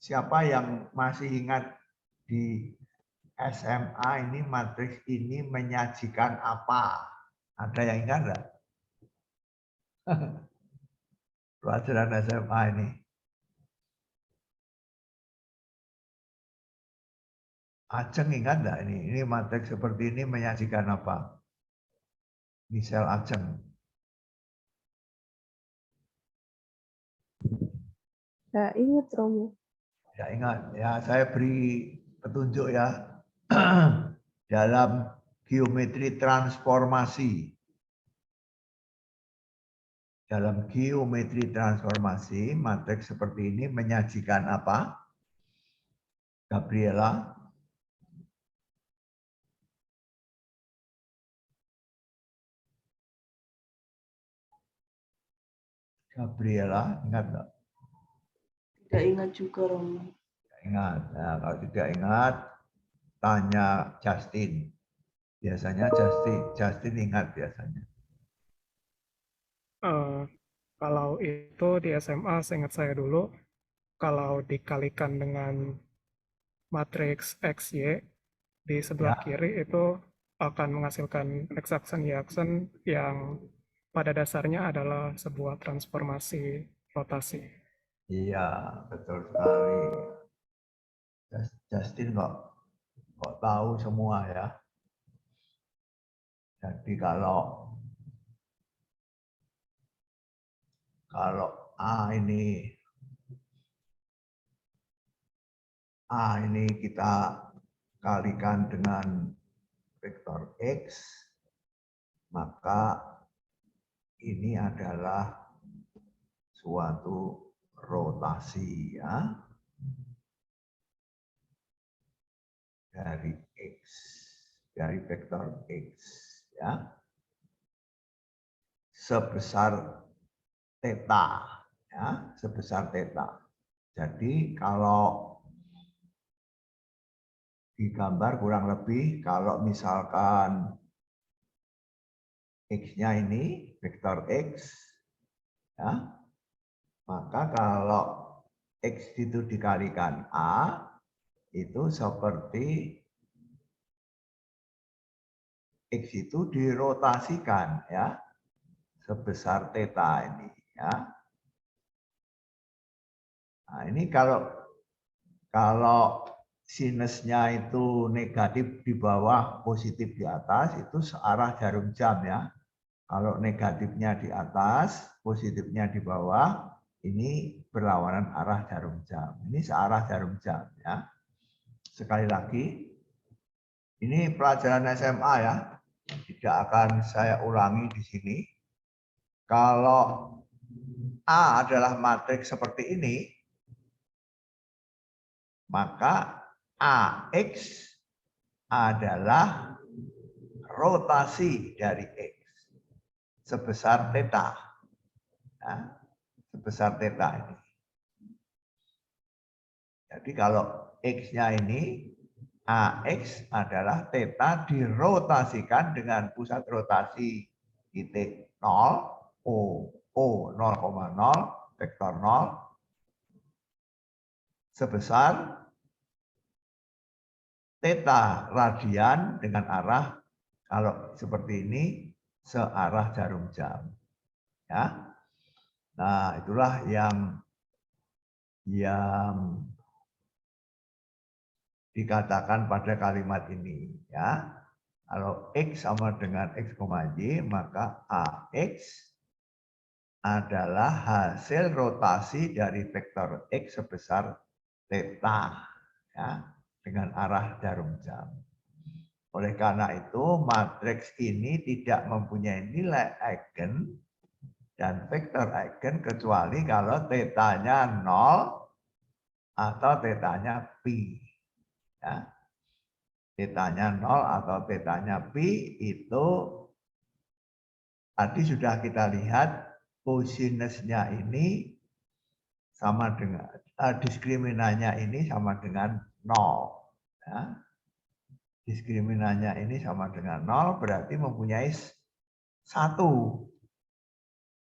Siapa yang masih ingat di SMA ini matriks ini menyajikan apa? Ada yang ingat enggak? Pelajaran SMA ini. Ajeng ingat enggak ini? Ini matriks seperti ini menyajikan apa? Misal Ajeng. Nggak ingat, Romo. Ya ingat, ya saya beri petunjuk ya. Dalam geometri transformasi. Dalam geometri transformasi, matriks seperti ini menyajikan apa? Gabriela. Gabriela, ingat enggak? Tidak ingat juga, Romo. Ingat. Nah, kalau tidak ingat, tanya Justin. Biasanya Justin ingat biasanya. Kalau itu di SMA, seingat saya dulu, kalau dikalikan dengan matriks XY di sebelah Ya. kiri itu akan menghasilkan X aksen Y aksen yang pada dasarnya adalah sebuah transformasi rotasi. Iya, betul sekali. Justin kok tahu semua ya. Jadi kalau A ini kita kalikan dengan vektor X, maka ini adalah suatu rotasi ya dari X, dari vektor X ya, sebesar theta ya, sebesar theta. Jadi kalau digambar kurang lebih, kalau misalkan X-nya ini vektor X ya, maka kalau X itu dikalikan A itu seperti X itu dirotasikan ya sebesar theta ini ya. Nah, ini kalau sinusnya itu negatif di bawah, positif di atas, itu searah jarum jam ya. Kalau negatifnya di atas, positifnya di bawah, ini berlawanan arah jarum jam. Ini searah jarum jam ya. Sekali lagi, ini pelajaran SMA ya, tidak akan saya ulangi di sini. Kalau A adalah matriks seperti ini, maka AX adalah rotasi dari X sebesar theta. Nah, sebesar theta ini. Jadi kalau X-nya ini, AX adalah theta dirotasikan dengan pusat rotasi titik 0, O 0,0, vektor 0, sebesar theta radian dengan arah, kalau seperti ini, searah jarum jam. Ya. Nah, itulah yang dikatakan pada kalimat ini, ya. Kalau X sama dengan X, Y, maka AX adalah hasil rotasi dari vektor X sebesar theta, ya, dengan arah jarum jam. Oleh karena itu, matriks ini tidak mempunyai nilai eigen dan vektor eigen kecuali kalau theta-nya 0 atau theta-nya pi. Ya. Theta-nya 0 atau theta-nya pi itu tadi sudah kita lihat cosinusnya ini sama dengan diskriminannya ini sama dengan 0. Ya. Diskriminannya ini sama dengan 0 berarti mempunyai satu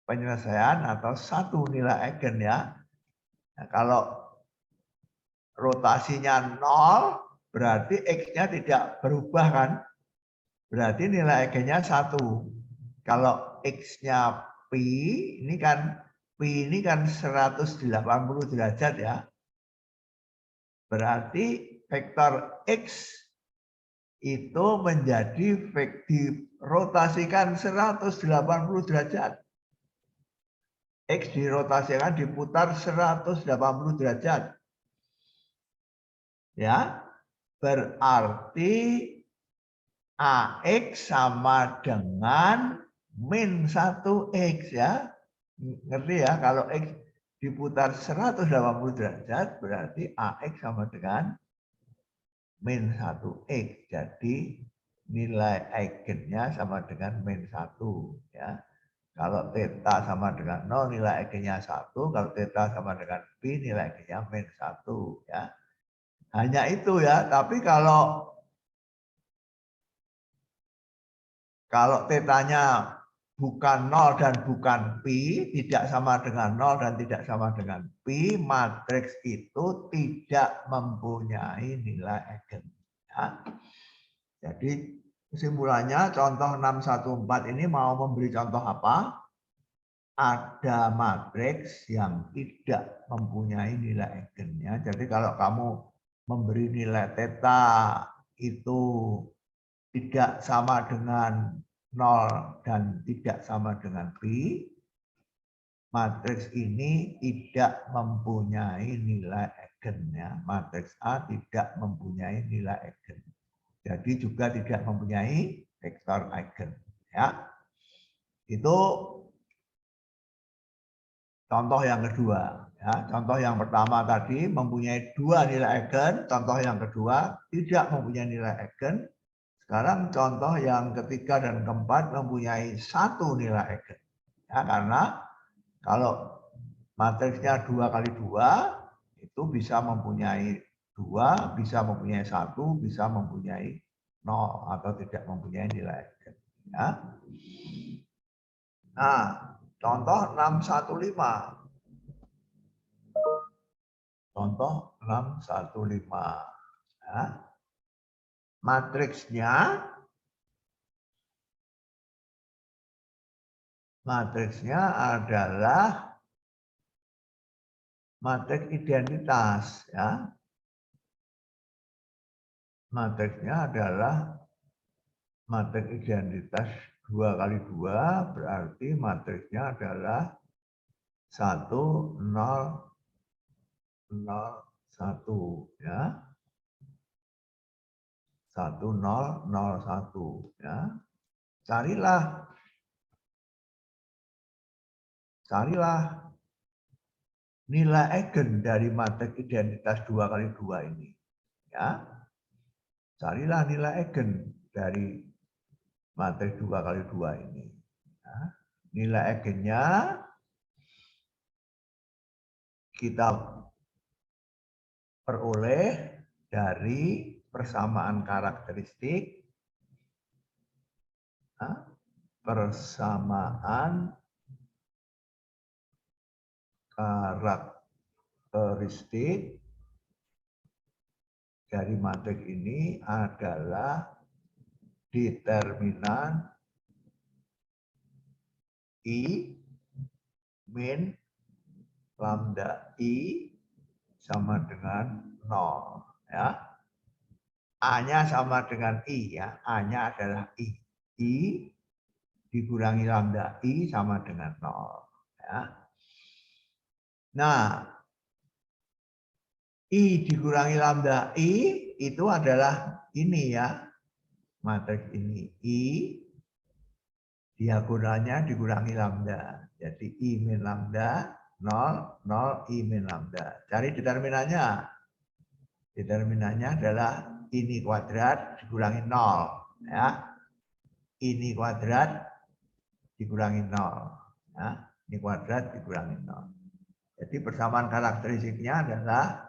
penyelesaian atau satu nilai eigen, ya. Nah, kalau rotasinya 0 berarti X-nya tidak berubah kan? Berarti nilai eigennya 1. Kalau X-nya pi, ini kan 180 derajat, ya. Berarti vektor X itu menjadi dirotasikan 180 derajat. X dirotasikan, diputar 180 derajat. Ya, berarti AX sama dengan min 1X, ya. Ngerti ya, kalau X diputar 180 derajat berarti AX sama dengan min 1X. Jadi nilai eigennya sama dengan min 1, ya. Kalau theta sama dengan 0 nilai eigennya 1, kalau theta sama dengan pi nilai eigennya min 1, ya. Hanya itu, ya. Tapi kalau tetanya bukan 0 dan bukan pi, tidak sama dengan 0 dan tidak sama dengan pi, matriks itu tidak mempunyai nilai eigen. Ya. Jadi kesimpulannya contoh 614 ini mau memberi contoh apa? Ada matriks yang tidak mempunyai nilai eigennya. Jadi kalau kamu memberi nilai theta itu tidak sama dengan 0 dan tidak sama dengan pi, matriks ini tidak mempunyai nilai eigen, ya. Matriks A tidak mempunyai nilai eigen. Jadi juga tidak mempunyai vektor eigen, ya. Itu contoh yang kedua, ya. Contoh yang pertama tadi mempunyai 2 nilai eigen, contoh yang kedua tidak mempunyai nilai eigen. Sekarang contoh yang ketiga dan keempat mempunyai 1 nilai eigen. Ya, karena kalau matriksnya 2 kali 2 itu bisa mempunyai 2, bisa mempunyai 1, bisa mempunyai 0 atau tidak mempunyai nilai eigen. Ya. Nah, contoh 615. Contoh 615. Ya. Matriksnya adalah matriks identitas, ya. Matriksnya adalah matriks identitas 2 kali 2 berarti matriksnya adalah 1 0 0 1, ya. 1 0 0 1, ya. Carilah carilah nilai eigen dari matriks identitas 2 kali 2 ini. Ya. Carilah nilai eigen dari matriks 2 kali 2 ini. Ya. Nilai eigennya kita peroleh dari persamaan karakteristik, persamaan karakteristik dari matriks ini adalah determinan I min lambda I sama dengan 0. Ya. A-nya sama dengan I. Ya. A-nya adalah I. I dikurangi lambda I sama dengan 0. Ya. Nah, I dikurangi lambda I itu adalah ini ya. Matriks ini. I diagonalnya dikurangi lambda. Jadi I min lambda 0, 0, I min lambda. Cari determinannya. Determinannya adalah ini kuadrat dikurangi 0. Ya. Ini kuadrat dikurangi 0. Ya. Ini kuadrat dikurangi 0. Jadi persamaan karakteristiknya adalah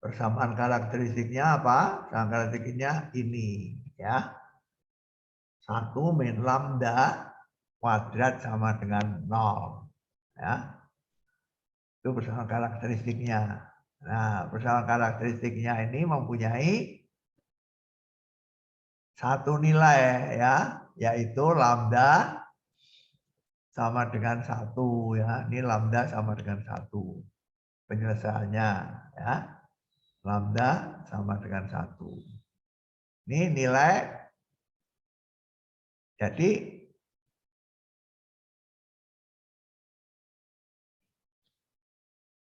persamaan karakteristiknya apa? Persamaan karakteristiknya ini. Ya. 1 min lambda kuadrat sama dengan 0. Ya. Itu persamaan karakteristiknya. Nah, persamaan karakteristiknya ini mempunyai satu nilai ya, yaitu lambda sama dengan 1 ya. Ini lambda sama dengan 1. Penyelesaiannya ya. Lambda sama dengan 1. Ini nilai. Jadi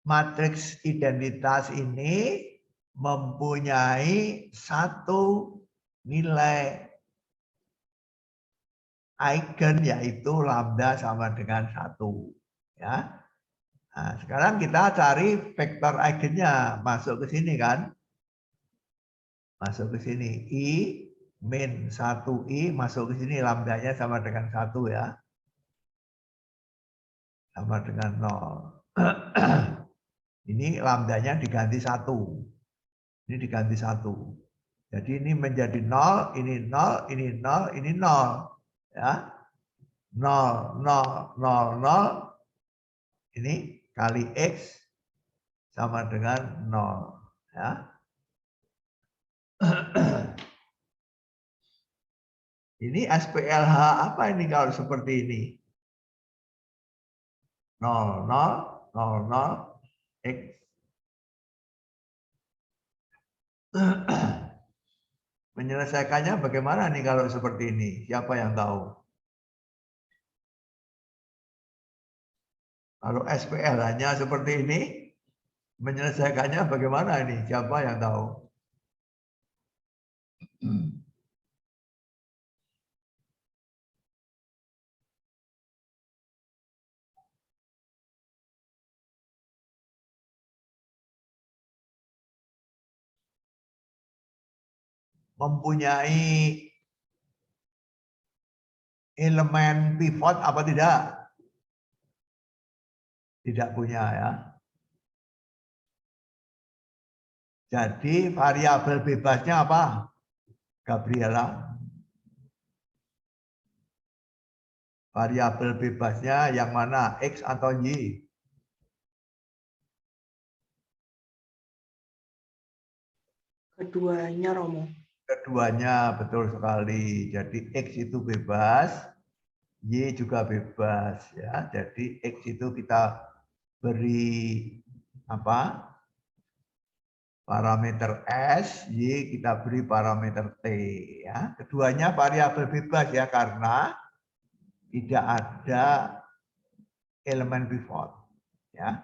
matriks identitas ini mempunyai satu nilai eigen yaitu lambda sama dengan 1. Ya. Nah, sekarang kita cari vektor eigennya, masuk ke sini kan? Masuk ke sini I min 1I masuk ke sini lambdanya sama dengan 1 ya. Sama dengan 0. Ini lambdanya diganti 1. Ini diganti 1. Jadi ini menjadi 0, ini 0, ini 0, ini 0. Ya. 0, 0, 0, 0. Ini kali X sama dengan 0. Ya. Ini SPLH apa ini kalau seperti ini? 0, 0, 0, 0, X. Menyelesaikannya bagaimana nih kalau seperti ini? Siapa yang tahu? Kalau SPL-nya seperti ini, menyelesaikannya bagaimana ini? Siapa yang tahu? Mempunyai elemen pivot apa tidak? Tidak punya ya. Jadi variabel bebasnya apa? Gabriela. Variabel bebasnya yang mana? X atau Y? Keduanya, Romo. Keduanya, betul sekali. Jadi X itu bebas, Y juga bebas ya. Jadi X itu kita beri apa? Parameter S, Y kita beri parameter T ya. Keduanya variabel bebas ya karena tidak ada elemen pivot ya.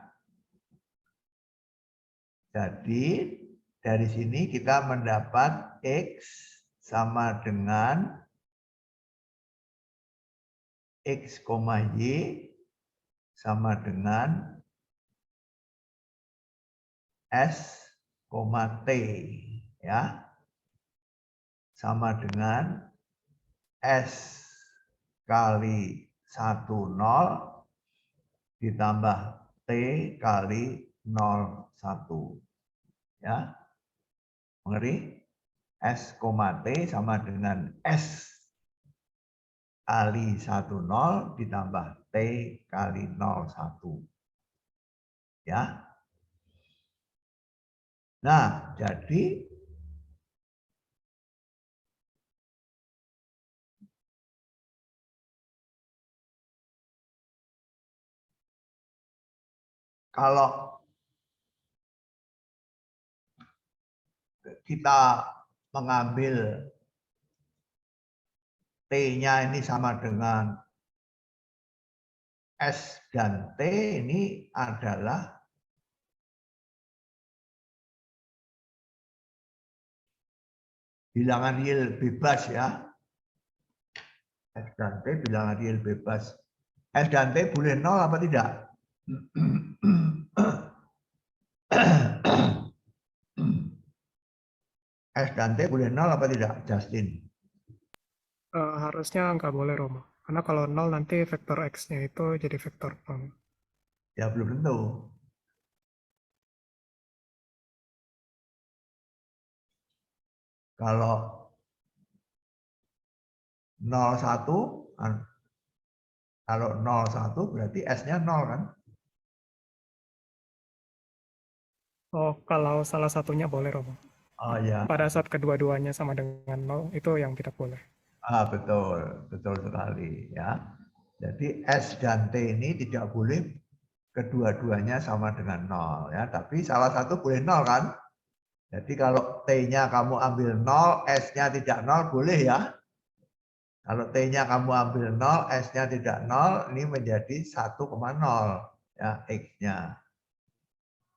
Jadi dari sini kita mendapat X sama dengan X, Y sama dengan S, T, ya. Sama dengan S kali 1, 0 ditambah T kali 0, 1. Ya. Mengerti? S, T sama dengan S kali 1, 0 ditambah T kali 0, 1. Ya. Nah, jadi kalau kita mengambil T-nya ini sama dengan S dan T, ini adalah bilangan real bebas ya. S dan T bilangan real bebas. S dan T boleh 0 apa tidak? S dan T boleh 0 apa tidak, Justin? Harusnya nggak boleh, Romo. Karena kalau 0 nanti vektor X-nya itu jadi vektor Romo. Ya belum tentu. Kalau 01, kalau 01 berarti S-nya 0 kan? Oh, kalau salah satunya boleh, Romo. Oh ya. Pada saat kedua-duanya sama dengan 0, itu yang tidak boleh. Betul, betul sekali ya. Jadi S dan T ini tidak boleh kedua-duanya sama dengan 0 ya, tapi salah satu boleh 0 kan? Jadi kalau T-nya kamu ambil 0, S-nya tidak 0 boleh ya. Kalau T-nya kamu ambil 0, S-nya tidak 0, ini menjadi 1,0 ya X-nya.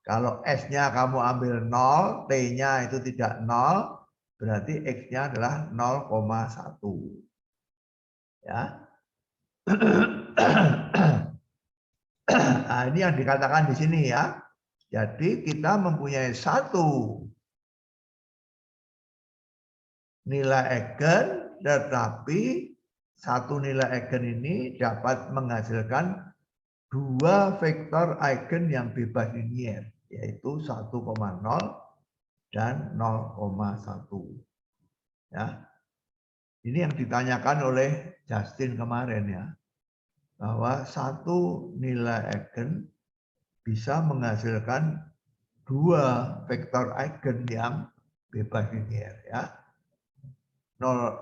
Kalau S-nya kamu ambil 0, T-nya itu tidak 0, berarti X-nya adalah 0,1. Ya. Nah, ini yang dikatakan di sini ya. Jadi kita mempunyai satu nilai eigen, tetapi satu nilai eigen ini dapat menghasilkan dua vektor eigen yang bebas linier, yaitu 1,0 dan 0,1. Ya. Ini yang ditanyakan oleh Justin kemarin ya, bahwa satu nilai eigen bisa menghasilkan dua vektor eigen yang bebas linier ya. 0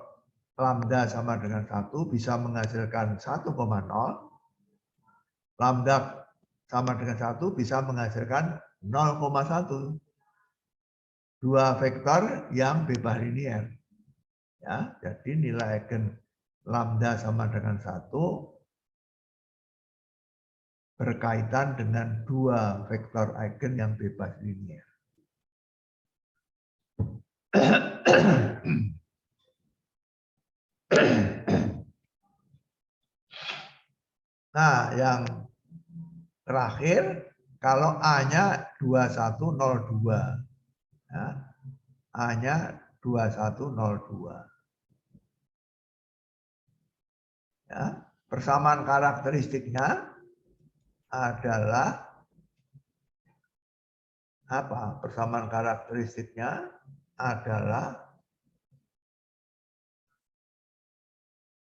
lambda sama dengan 1 bisa menghasilkan 1,0, lambda sama dengan 1 bisa menghasilkan 0,1. Dua vektor yang bebas linier. Ya, jadi nilai eigen lambda sama dengan 1 berkaitan dengan dua vektor eigen yang bebas linier. Nah, yang terakhir, kalau A-nya 2102. Ya, A-nya 2102. Ya, persamaan karakteristiknya adalah apa? Persamaan karakteristiknya adalah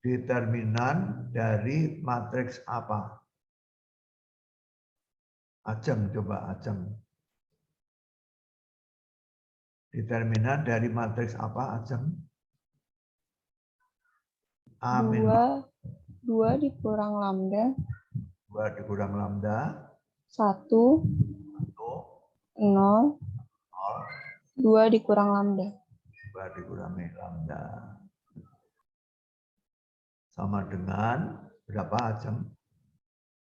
determinan dari matriks apa? Ajeng, coba Ajeng. Determinan dari matriks apa, Ajeng? Amin. 2 dikurang lambda. 2 dikurang lambda. 1, 1, 0, 2 dikurang lambda. 2 dikurangi lambda. Sama dengan berapa, Ajeng?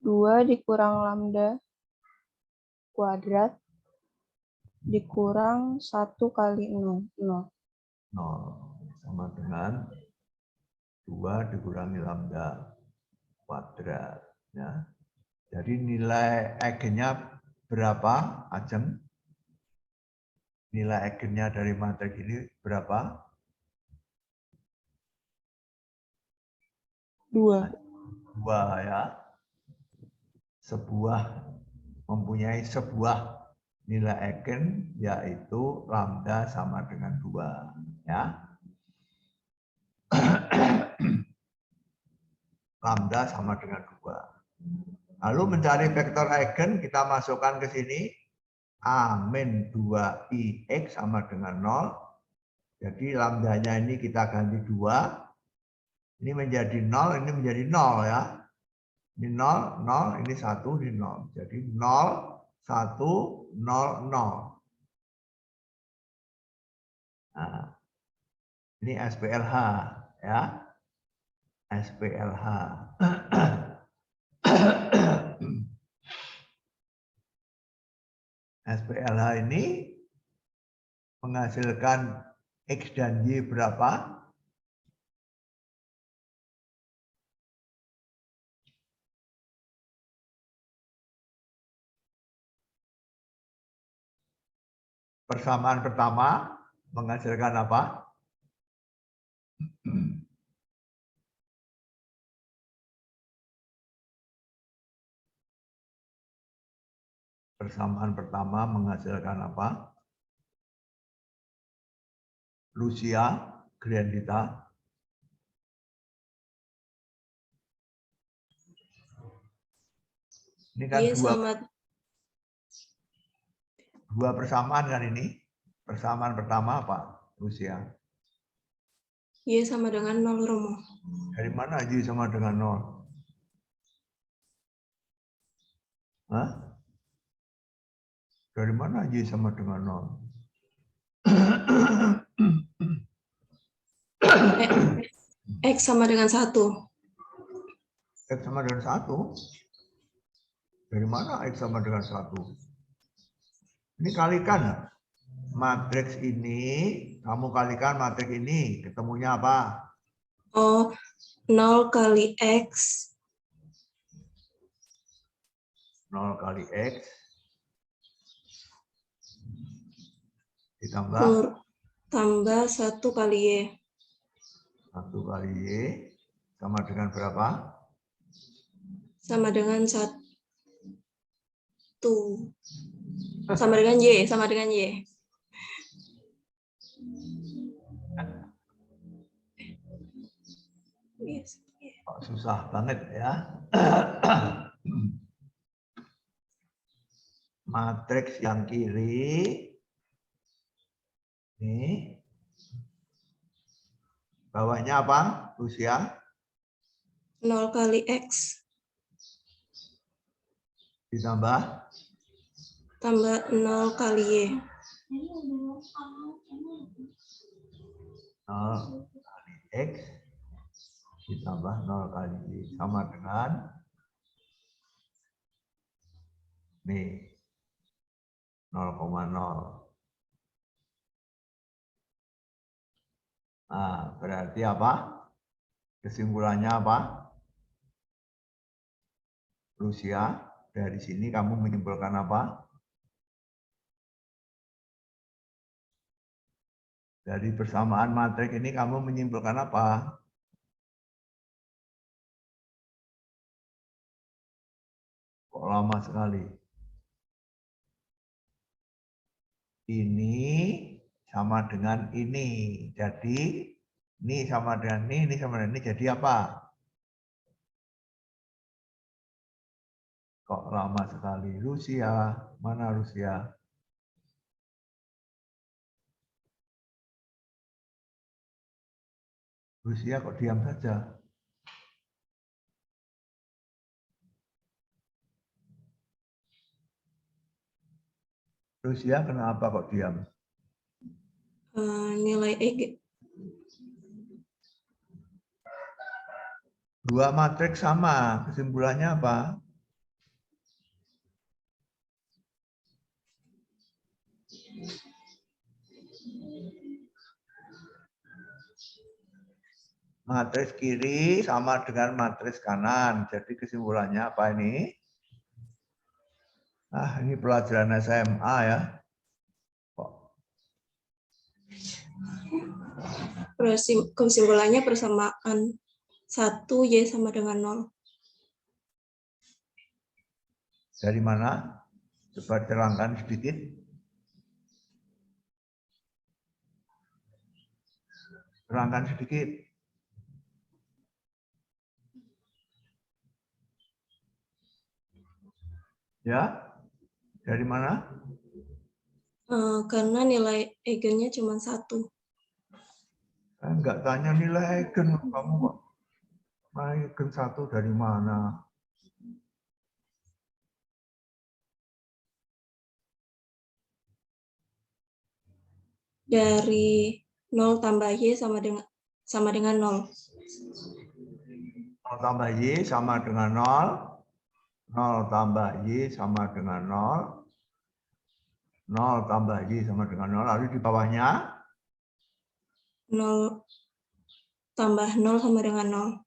2 dikurang lambda kuadrat dikurang 1 kali 0. 0. Sama dengan 2 dikurangi lambda. kuadrat. Ya. Jadi nilai eigennya berapa, Ajeng? Nilai eigennya dari matriks ini berapa? 2. 2 ya. Mempunyai sebuah nilai eigen yaitu lambda sama dengan 2 ya. Lambda sama dengan 2. Lalu mencari vektor eigen kita masukkan ke sini A-2ix sama dengan 0. Jadi lambdanya ini kita ganti 2. Ini menjadi 0, ini menjadi 0 ya. Ini 0, 0, ini 1, ini 0. Jadi 0, 1, 0, 0. Nah, ini SPLH ya. SPLH. SPLH ini menghasilkan X dan Y berapa? Persamaan pertama menghasilkan apa? Persamaan pertama menghasilkan apa? Lucia, Grandita. Ini kan dua persamaan kan ini. Persamaan pertama apa, Lucia? Y sama dengan 0, Romo. Dari mana Y sama dengan 0? Hah? Dari mana Y sama dengan 0? X sama dengan 1. X sama dengan 1? Dari mana X sama dengan 1? Ini kalikan. Matriks ini, kamu kalikan matriks ini. Ketemunya apa? Oh, 0 kali X. 0 kali X. Ditambah? Tambah 1 kali Y. 1 kali Y. Sama dengan berapa? Sama dengan 1. Sama dengan Y. Sama dengan Y. Yes. Oh, susah banget ya. Matriks yang kiri. Ini. Bawahnya apa, Lucia? 0 kali X. Ditambah? Tambah 0 kali Y. 0 kali X. Ditambah 0 kali Y. Sama dengan nih 0,0. Nah, berarti apa? Kesimpulannya apa? Lucia, dari sini kamu menyimpulkan apa? Dari persamaan matriks ini kamu menyimpulkan apa? Kok lama sekali? Ini sama dengan ini. Jadi ini sama dengan ini sama dengan ini. Jadi apa? Kok lama sekali? Lucia, mana Lucia? Lucia kok diam saja? Lucia kenapa kok diam? Nilai X. Dua matriks sama, kesimpulannya apa? Matriks kiri sama dengan matriks kanan. Jadi kesimpulannya apa ini? Ah, ini pelajaran SMA ya. Kesimpulannya persamaan 1 Y sama dengan 0. Dari mana? Coba terangkan sedikit. Terangkan sedikit. Ya, dari mana? Karena nilai eigennya cuma 1. Saya enggak tanya nilai eigen, kamu kok eigen 1 dari mana? Dari 0 tambah Y sama dengan 0. 0 tambah Y sama dengan 0. 0 tambah Y sama dengan 0. 0 tambah Y sama dengan 0. Lalu di bawahnya 0 tambah 0 sama dengan 0.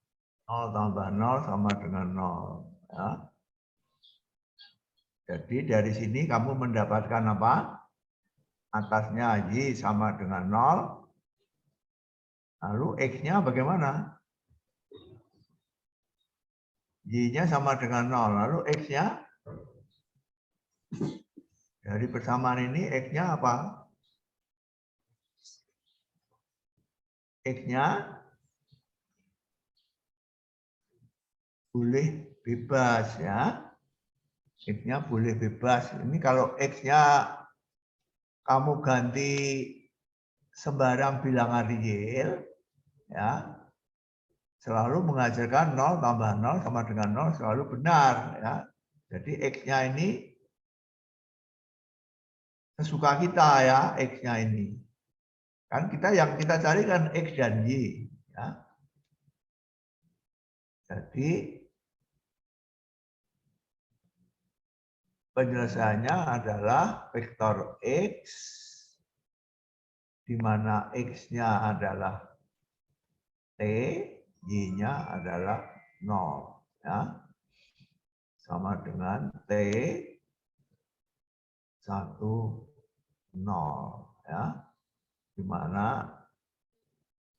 0 tambah 0 sama dengan 0. Ya. Jadi dari sini kamu mendapatkan apa? Atasnya Y sama dengan 0. Lalu X-nya bagaimana? Y-nya sama dengan 0. Lalu X-nya? Dari persamaan ini X-nya apa? X-nya boleh bebas ya. X-nya boleh bebas. Ini kalau X-nya kamu ganti sembarang bilangan real, ya, selalu mengajarkan 0 tambah 0 sama dengan 0 selalu benar. Ya. Jadi X-nya ini sesuka kita ya, X-nya ini. Kan yang kita cari kan X dan Y. Ya. Jadi penyelesaiannya adalah vektor X, di mana X-nya adalah T, Y-nya adalah 0. Ya. Sama dengan T 1, 0. Ya. Di mana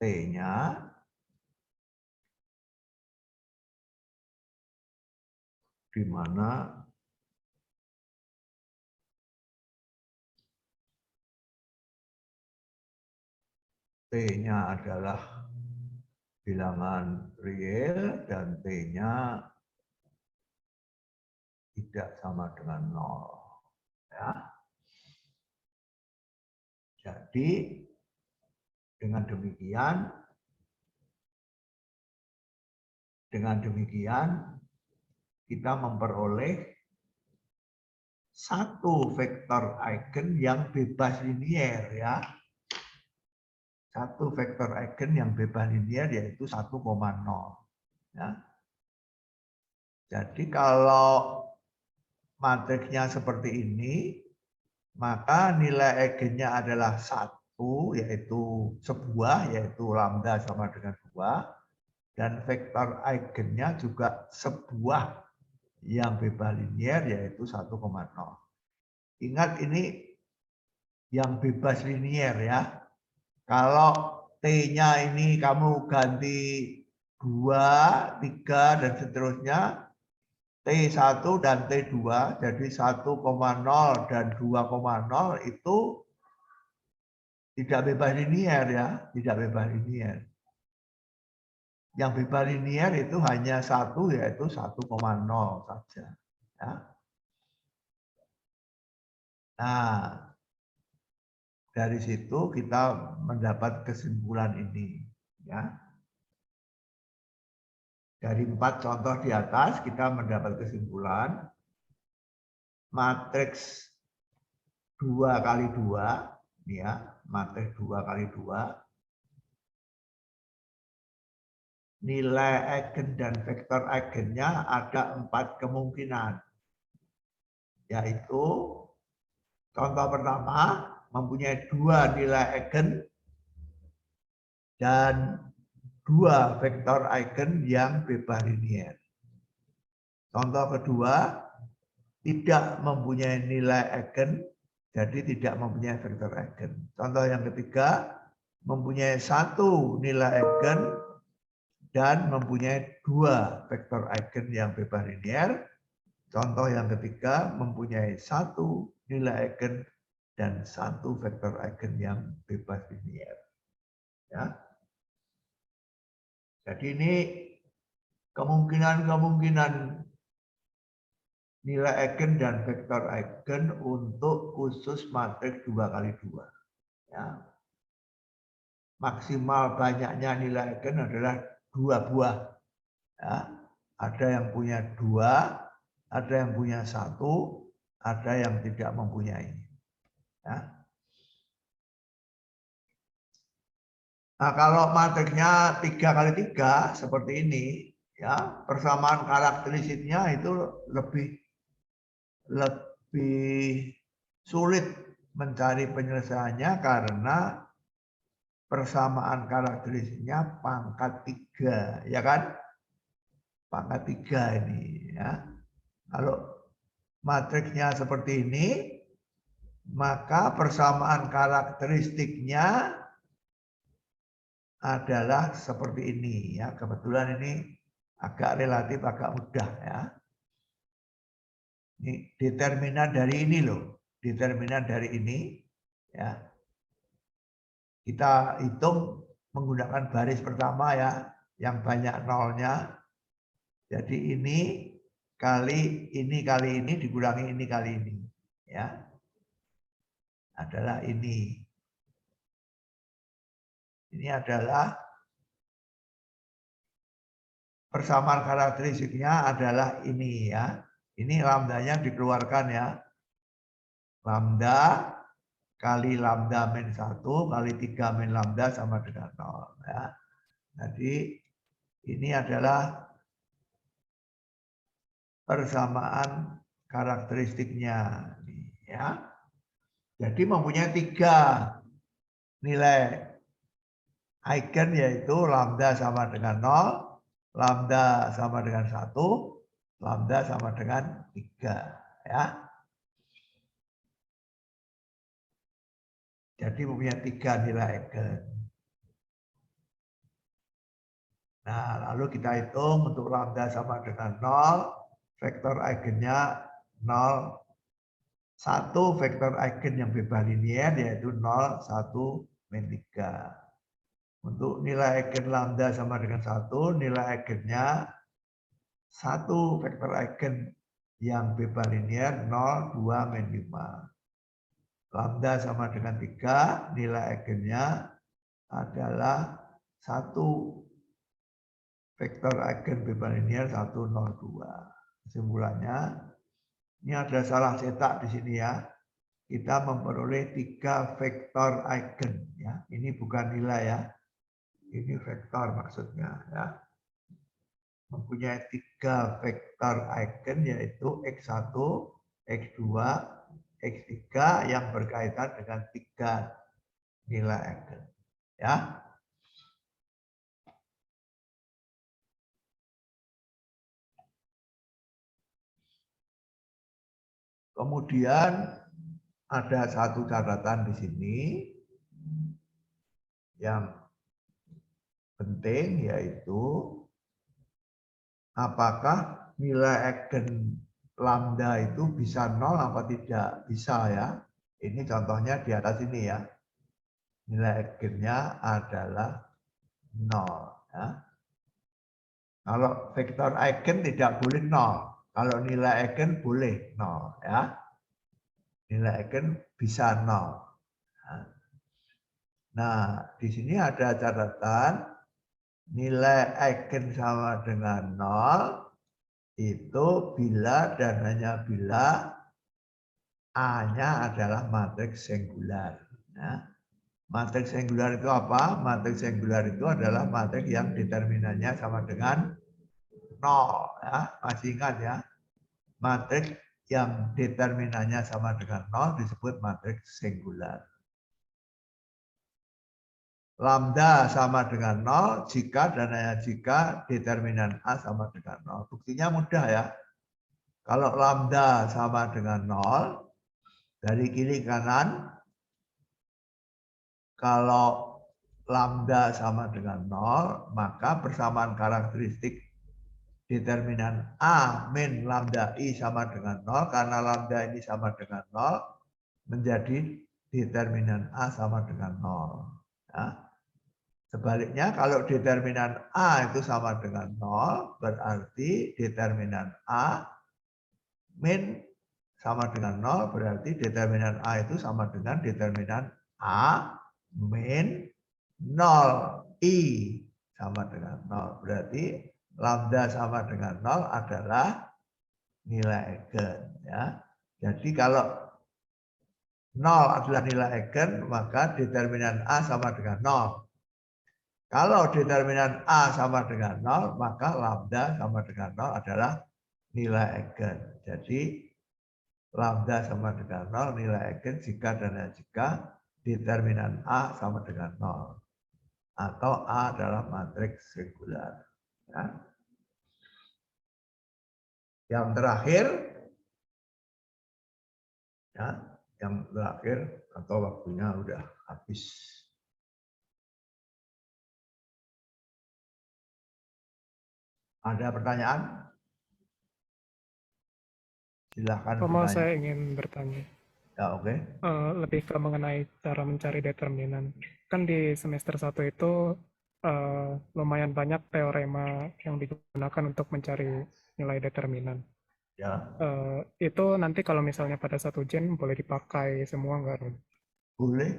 T-nya di mana T-nya adalah bilangan real dan T-nya tidak sama dengan 0. Ya. Jadi dengan demikian kita memperoleh satu vektor eigen yang bebas linier ya. Satu vektor eigen yang bebas linier yaitu 1,0 ya. Jadi kalau matriksnya seperti ini, maka nilai eigennya adalah 1, yaitu sebuah, yaitu lambda sama dengan 2, dan vektor eigennya juga sebuah yang bebas linier yaitu 1,0. Ingat ini yang bebas linier ya. Kalau T-nya ini kamu ganti 2, 3, dan seterusnya, T1 dan T2, jadi 1,0 dan 2,0 itu tidak bebas linier ya, tidak bebas linier. Yang bebas linier itu hanya 1, yaitu 1,0 saja. Ya. Nah, dari situ kita mendapat kesimpulan ini. Ya. Dari 4 contoh di atas kita mendapat kesimpulan matriks 2 kali 2, ya, matriks 2 kali 2, nilai eigen dan vektor eigennya ada 4 kemungkinan. Yaitu contoh pertama mempunyai 2 nilai eigen dan 2 dua vektor eigen yang bebas linear. Contoh kedua, tidak mempunyai nilai eigen, jadi tidak mempunyai vektor eigen. Contoh yang ketiga, mempunyai satu nilai eigen dan mempunyai dua vektor eigen yang bebas linear. Contoh yang ketiga, mempunyai satu nilai eigen dan satu vektor eigen yang bebas linear. Ya. Jadi ini kemungkinan-kemungkinan nilai eigen dan vektor eigen untuk khusus matriks 2x2. Ya. Maksimal banyaknya nilai eigen adalah 2 buah. Ya. Ada yang punya 2, ada yang punya 1, ada yang tidak mempunyai. Ya. Nah, kalau matriksnya 3x3 seperti ini, ya, persamaan karakteristiknya itu lebih sulit mencari penyelesaiannya karena persamaan karakteristiknya pangkat 3, ya kan? Pangkat 3 ini, ya. Kalau matriksnya seperti ini, maka persamaan karakteristiknya adalah seperti ini, ya. Kebetulan ini agak relatif agak mudah, ya. Ini determinan dari ini loh, determinan dari ini, ya. Kita hitung menggunakan baris pertama, ya, yang banyak nolnya. Jadi ini kali ini dikurangi ini kali ini, ya, adalah ini. Ini adalah persamaan karakteristiknya adalah ini, ya. Ini lambdanya dikeluarkan, ya. Lambda kali lambda min 1 kali 3 min lambda sama dengan 0, ya. Jadi ini adalah persamaan karakteristiknya, ya. Jadi mempunyai 3 nilai eigen, yaitu lambda sama dengan 0, lambda sama dengan 1, lambda sama dengan 3, ya. Jadi mempunyai 3 nilai eigen. Nah, lalu kita hitung untuk lambda sama dengan 0, vektor eigennya 0, 1 vektor eigen yang bebas linear yaitu 0, 1, min 3. Untuk nilai eigen lambda sama dengan 1, nilai eigennya 1 vektor eigen yang bebas linear 0, 2, min 5. Lambda sama dengan 3, nilai eigennya adalah 1 vektor eigen bebas linear 1, 0, 2. Kesimpulannya, ini ada salah cetak di sini, ya. Kita memperoleh 3 vektor eigen, ya. Ini bukan nilai, ya. Ini vektor maksudnya, ya. Mempunyai 3 vektor eigen yaitu X1, X2, X3 yang berkaitan dengan 3 nilai eigen, ya. Kemudian ada satu catatan di sini yang penting, yaitu apakah nilai eigen lambda itu bisa 0 apa tidak? Bisa, ya. Ini contohnya di atas ini, ya. Nilai eigennya adalah 0, ya. Kalau vektor eigen tidak boleh 0. Kalau nilai eigen boleh 0, ya. Nilai eigen bisa 0. Nah, di sini ada catatan nilai eigen sama dengan 0 itu bila dan hanya bila A-nya adalah matriks singular. Nah, matriks singular itu apa? Matriks singular itu adalah matriks yang determinannya sama dengan 0. Ya. Masih ingat, ya? Matriks yang determinannya sama dengan 0 disebut matriks singular. lambda sama dengan 0 jika dan hanya jika determinan A sama dengan 0. Buktinya mudah ya. Kalau lambda sama dengan 0, dari kiri kanan, kalau lambda sama dengan 0, maka persamaan karakteristik determinan A min lambda I sama dengan 0, karena lambda ini sama dengan 0, menjadi determinan A sama dengan 0. Ya. Sebaliknya kalau determinan A itu sama dengan 0, berarti determinan A min sama dengan 0, berarti determinan A itu sama dengan determinan A min 0. I sama dengan 0. Berarti lambda sama dengan 0 adalah nilai eigen. Ya. Jadi kalau 0 adalah nilai eigen, maka determinan A sama dengan 0. Kalau determinan A sama dengan 0, maka lambda sama dengan 0 adalah nilai eigen. Jadi lambda sama dengan 0 nilai eigen jika dan hanya jika determinan A sama dengan 0. Atau A adalah matriks regular. Ya. Yang terakhir, ya, yang terakhir atau waktunya udah habis. Ada pertanyaan? Silahkan Romo, bertanya. saya ingin bertanya. Ya, oke. Lebih ke mengenai cara mencari determinan. Kan di semester 1 itu lumayan banyak teorema yang digunakan untuk mencari nilai determinan. Ya, Itu nanti kalau misalnya pada satu ujian boleh dipakai semua nggak, Rom? boleh.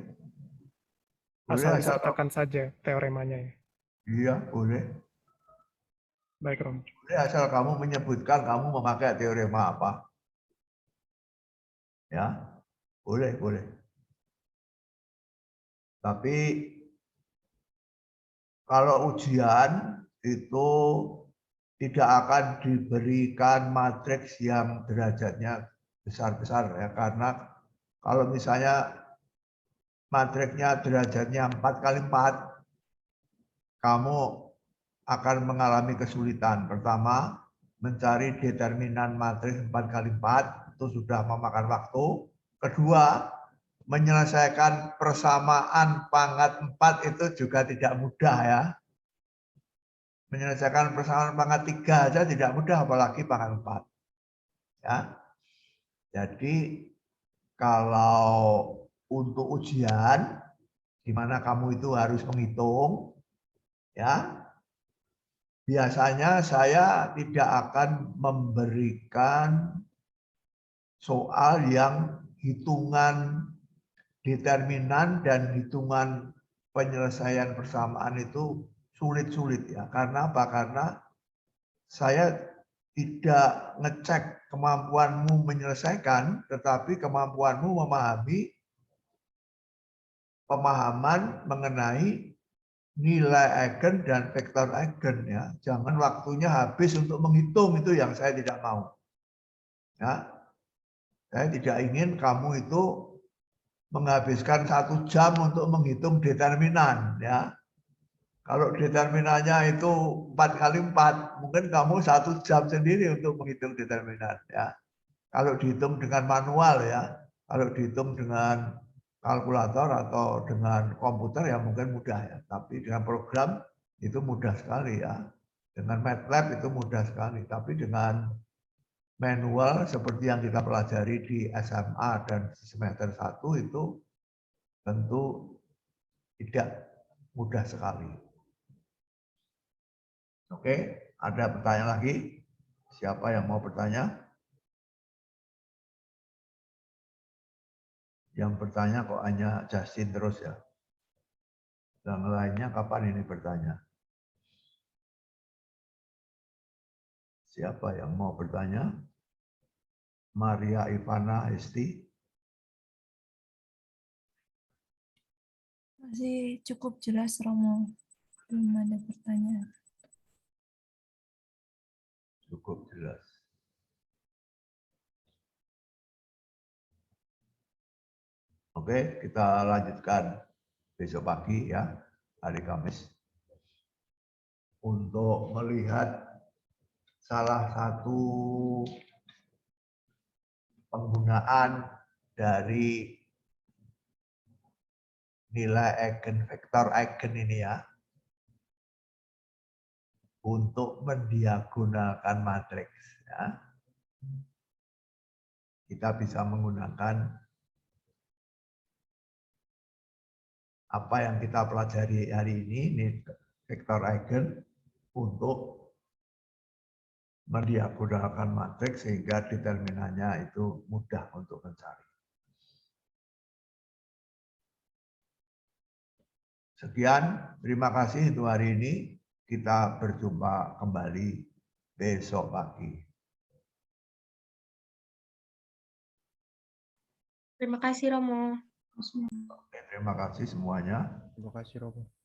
Asal Boleh disertakan saja teoremanya ya. Iya, boleh. Baik, Rom. Boleh asal kamu menyebutkan kamu memakai teorema apa. Ya, boleh, boleh. Tapi kalau ujian itu tidak akan diberikan matriks yang derajatnya besar-besar ya, karena kalau misalnya matriksnya derajatnya 4x4, kamu akan mengalami kesulitan. Pertama, mencari determinan matriks 4x4 itu sudah memakan waktu. Kedua, menyelesaikan persamaan pangkat 4 itu juga tidak mudah ya. Menyelesaikan persamaan pangkat 3 aja tidak mudah, apalagi pangkat 4. Ya. Jadi kalau untuk ujian, di mana kamu itu harus menghitung, ya, biasanya saya tidak akan memberikan soal yang hitungan determinan dan hitungan penyelesaian persamaan itu sulit-sulit ya. Karena apa? Karena saya tidak ngecek kemampuanmu menyelesaikan, tetapi kemampuanmu memahami pemahaman mengenai nilai eigen dan vektor eigen ya. Jangan waktunya habis untuk menghitung, itu yang saya tidak mau. Ya. Saya tidak ingin kamu itu menghabiskan 1 jam untuk menghitung determinan ya. Kalau determinannya itu 4x4, mungkin kamu 1 jam sendiri untuk menghitung determinan ya. Kalau dihitung dengan manual ya, kalau dihitung dengan kalkulator atau dengan komputer ya mungkin mudah ya. Tapi dengan program itu mudah sekali ya. Dengan MATLAB itu mudah sekali. Tapi dengan manual seperti yang kita pelajari di SMA dan semester 1 itu tentu tidak mudah sekali. Oke, ada pertanyaan lagi? Siapa yang mau bertanya? Yang bertanya kok hanya Justin terus ya? Yang lainnya kapan ini bertanya? Siapa yang mau bertanya? Maria Ivana Hesti. Masih cukup jelas, Romo. Belum ada pertanyaan. Cukup jelas. Oke, kita lanjutkan besok pagi ya. hari Kamis untuk melihat salah satu penggunaan dari nilai eigenvektor eigen ini ya untuk mendiagonalkan matriks ya. Kita bisa menggunakan apa yang kita pelajari hari ini vektor eigen untuk mendiagonalkan matriks sehingga determinannya itu mudah untuk mencari. Sekian, terima kasih untuk hari ini. Kita berjumpa kembali besok pagi. Terima kasih Romo. Oke, terima kasih semuanya. Terima kasih Romo.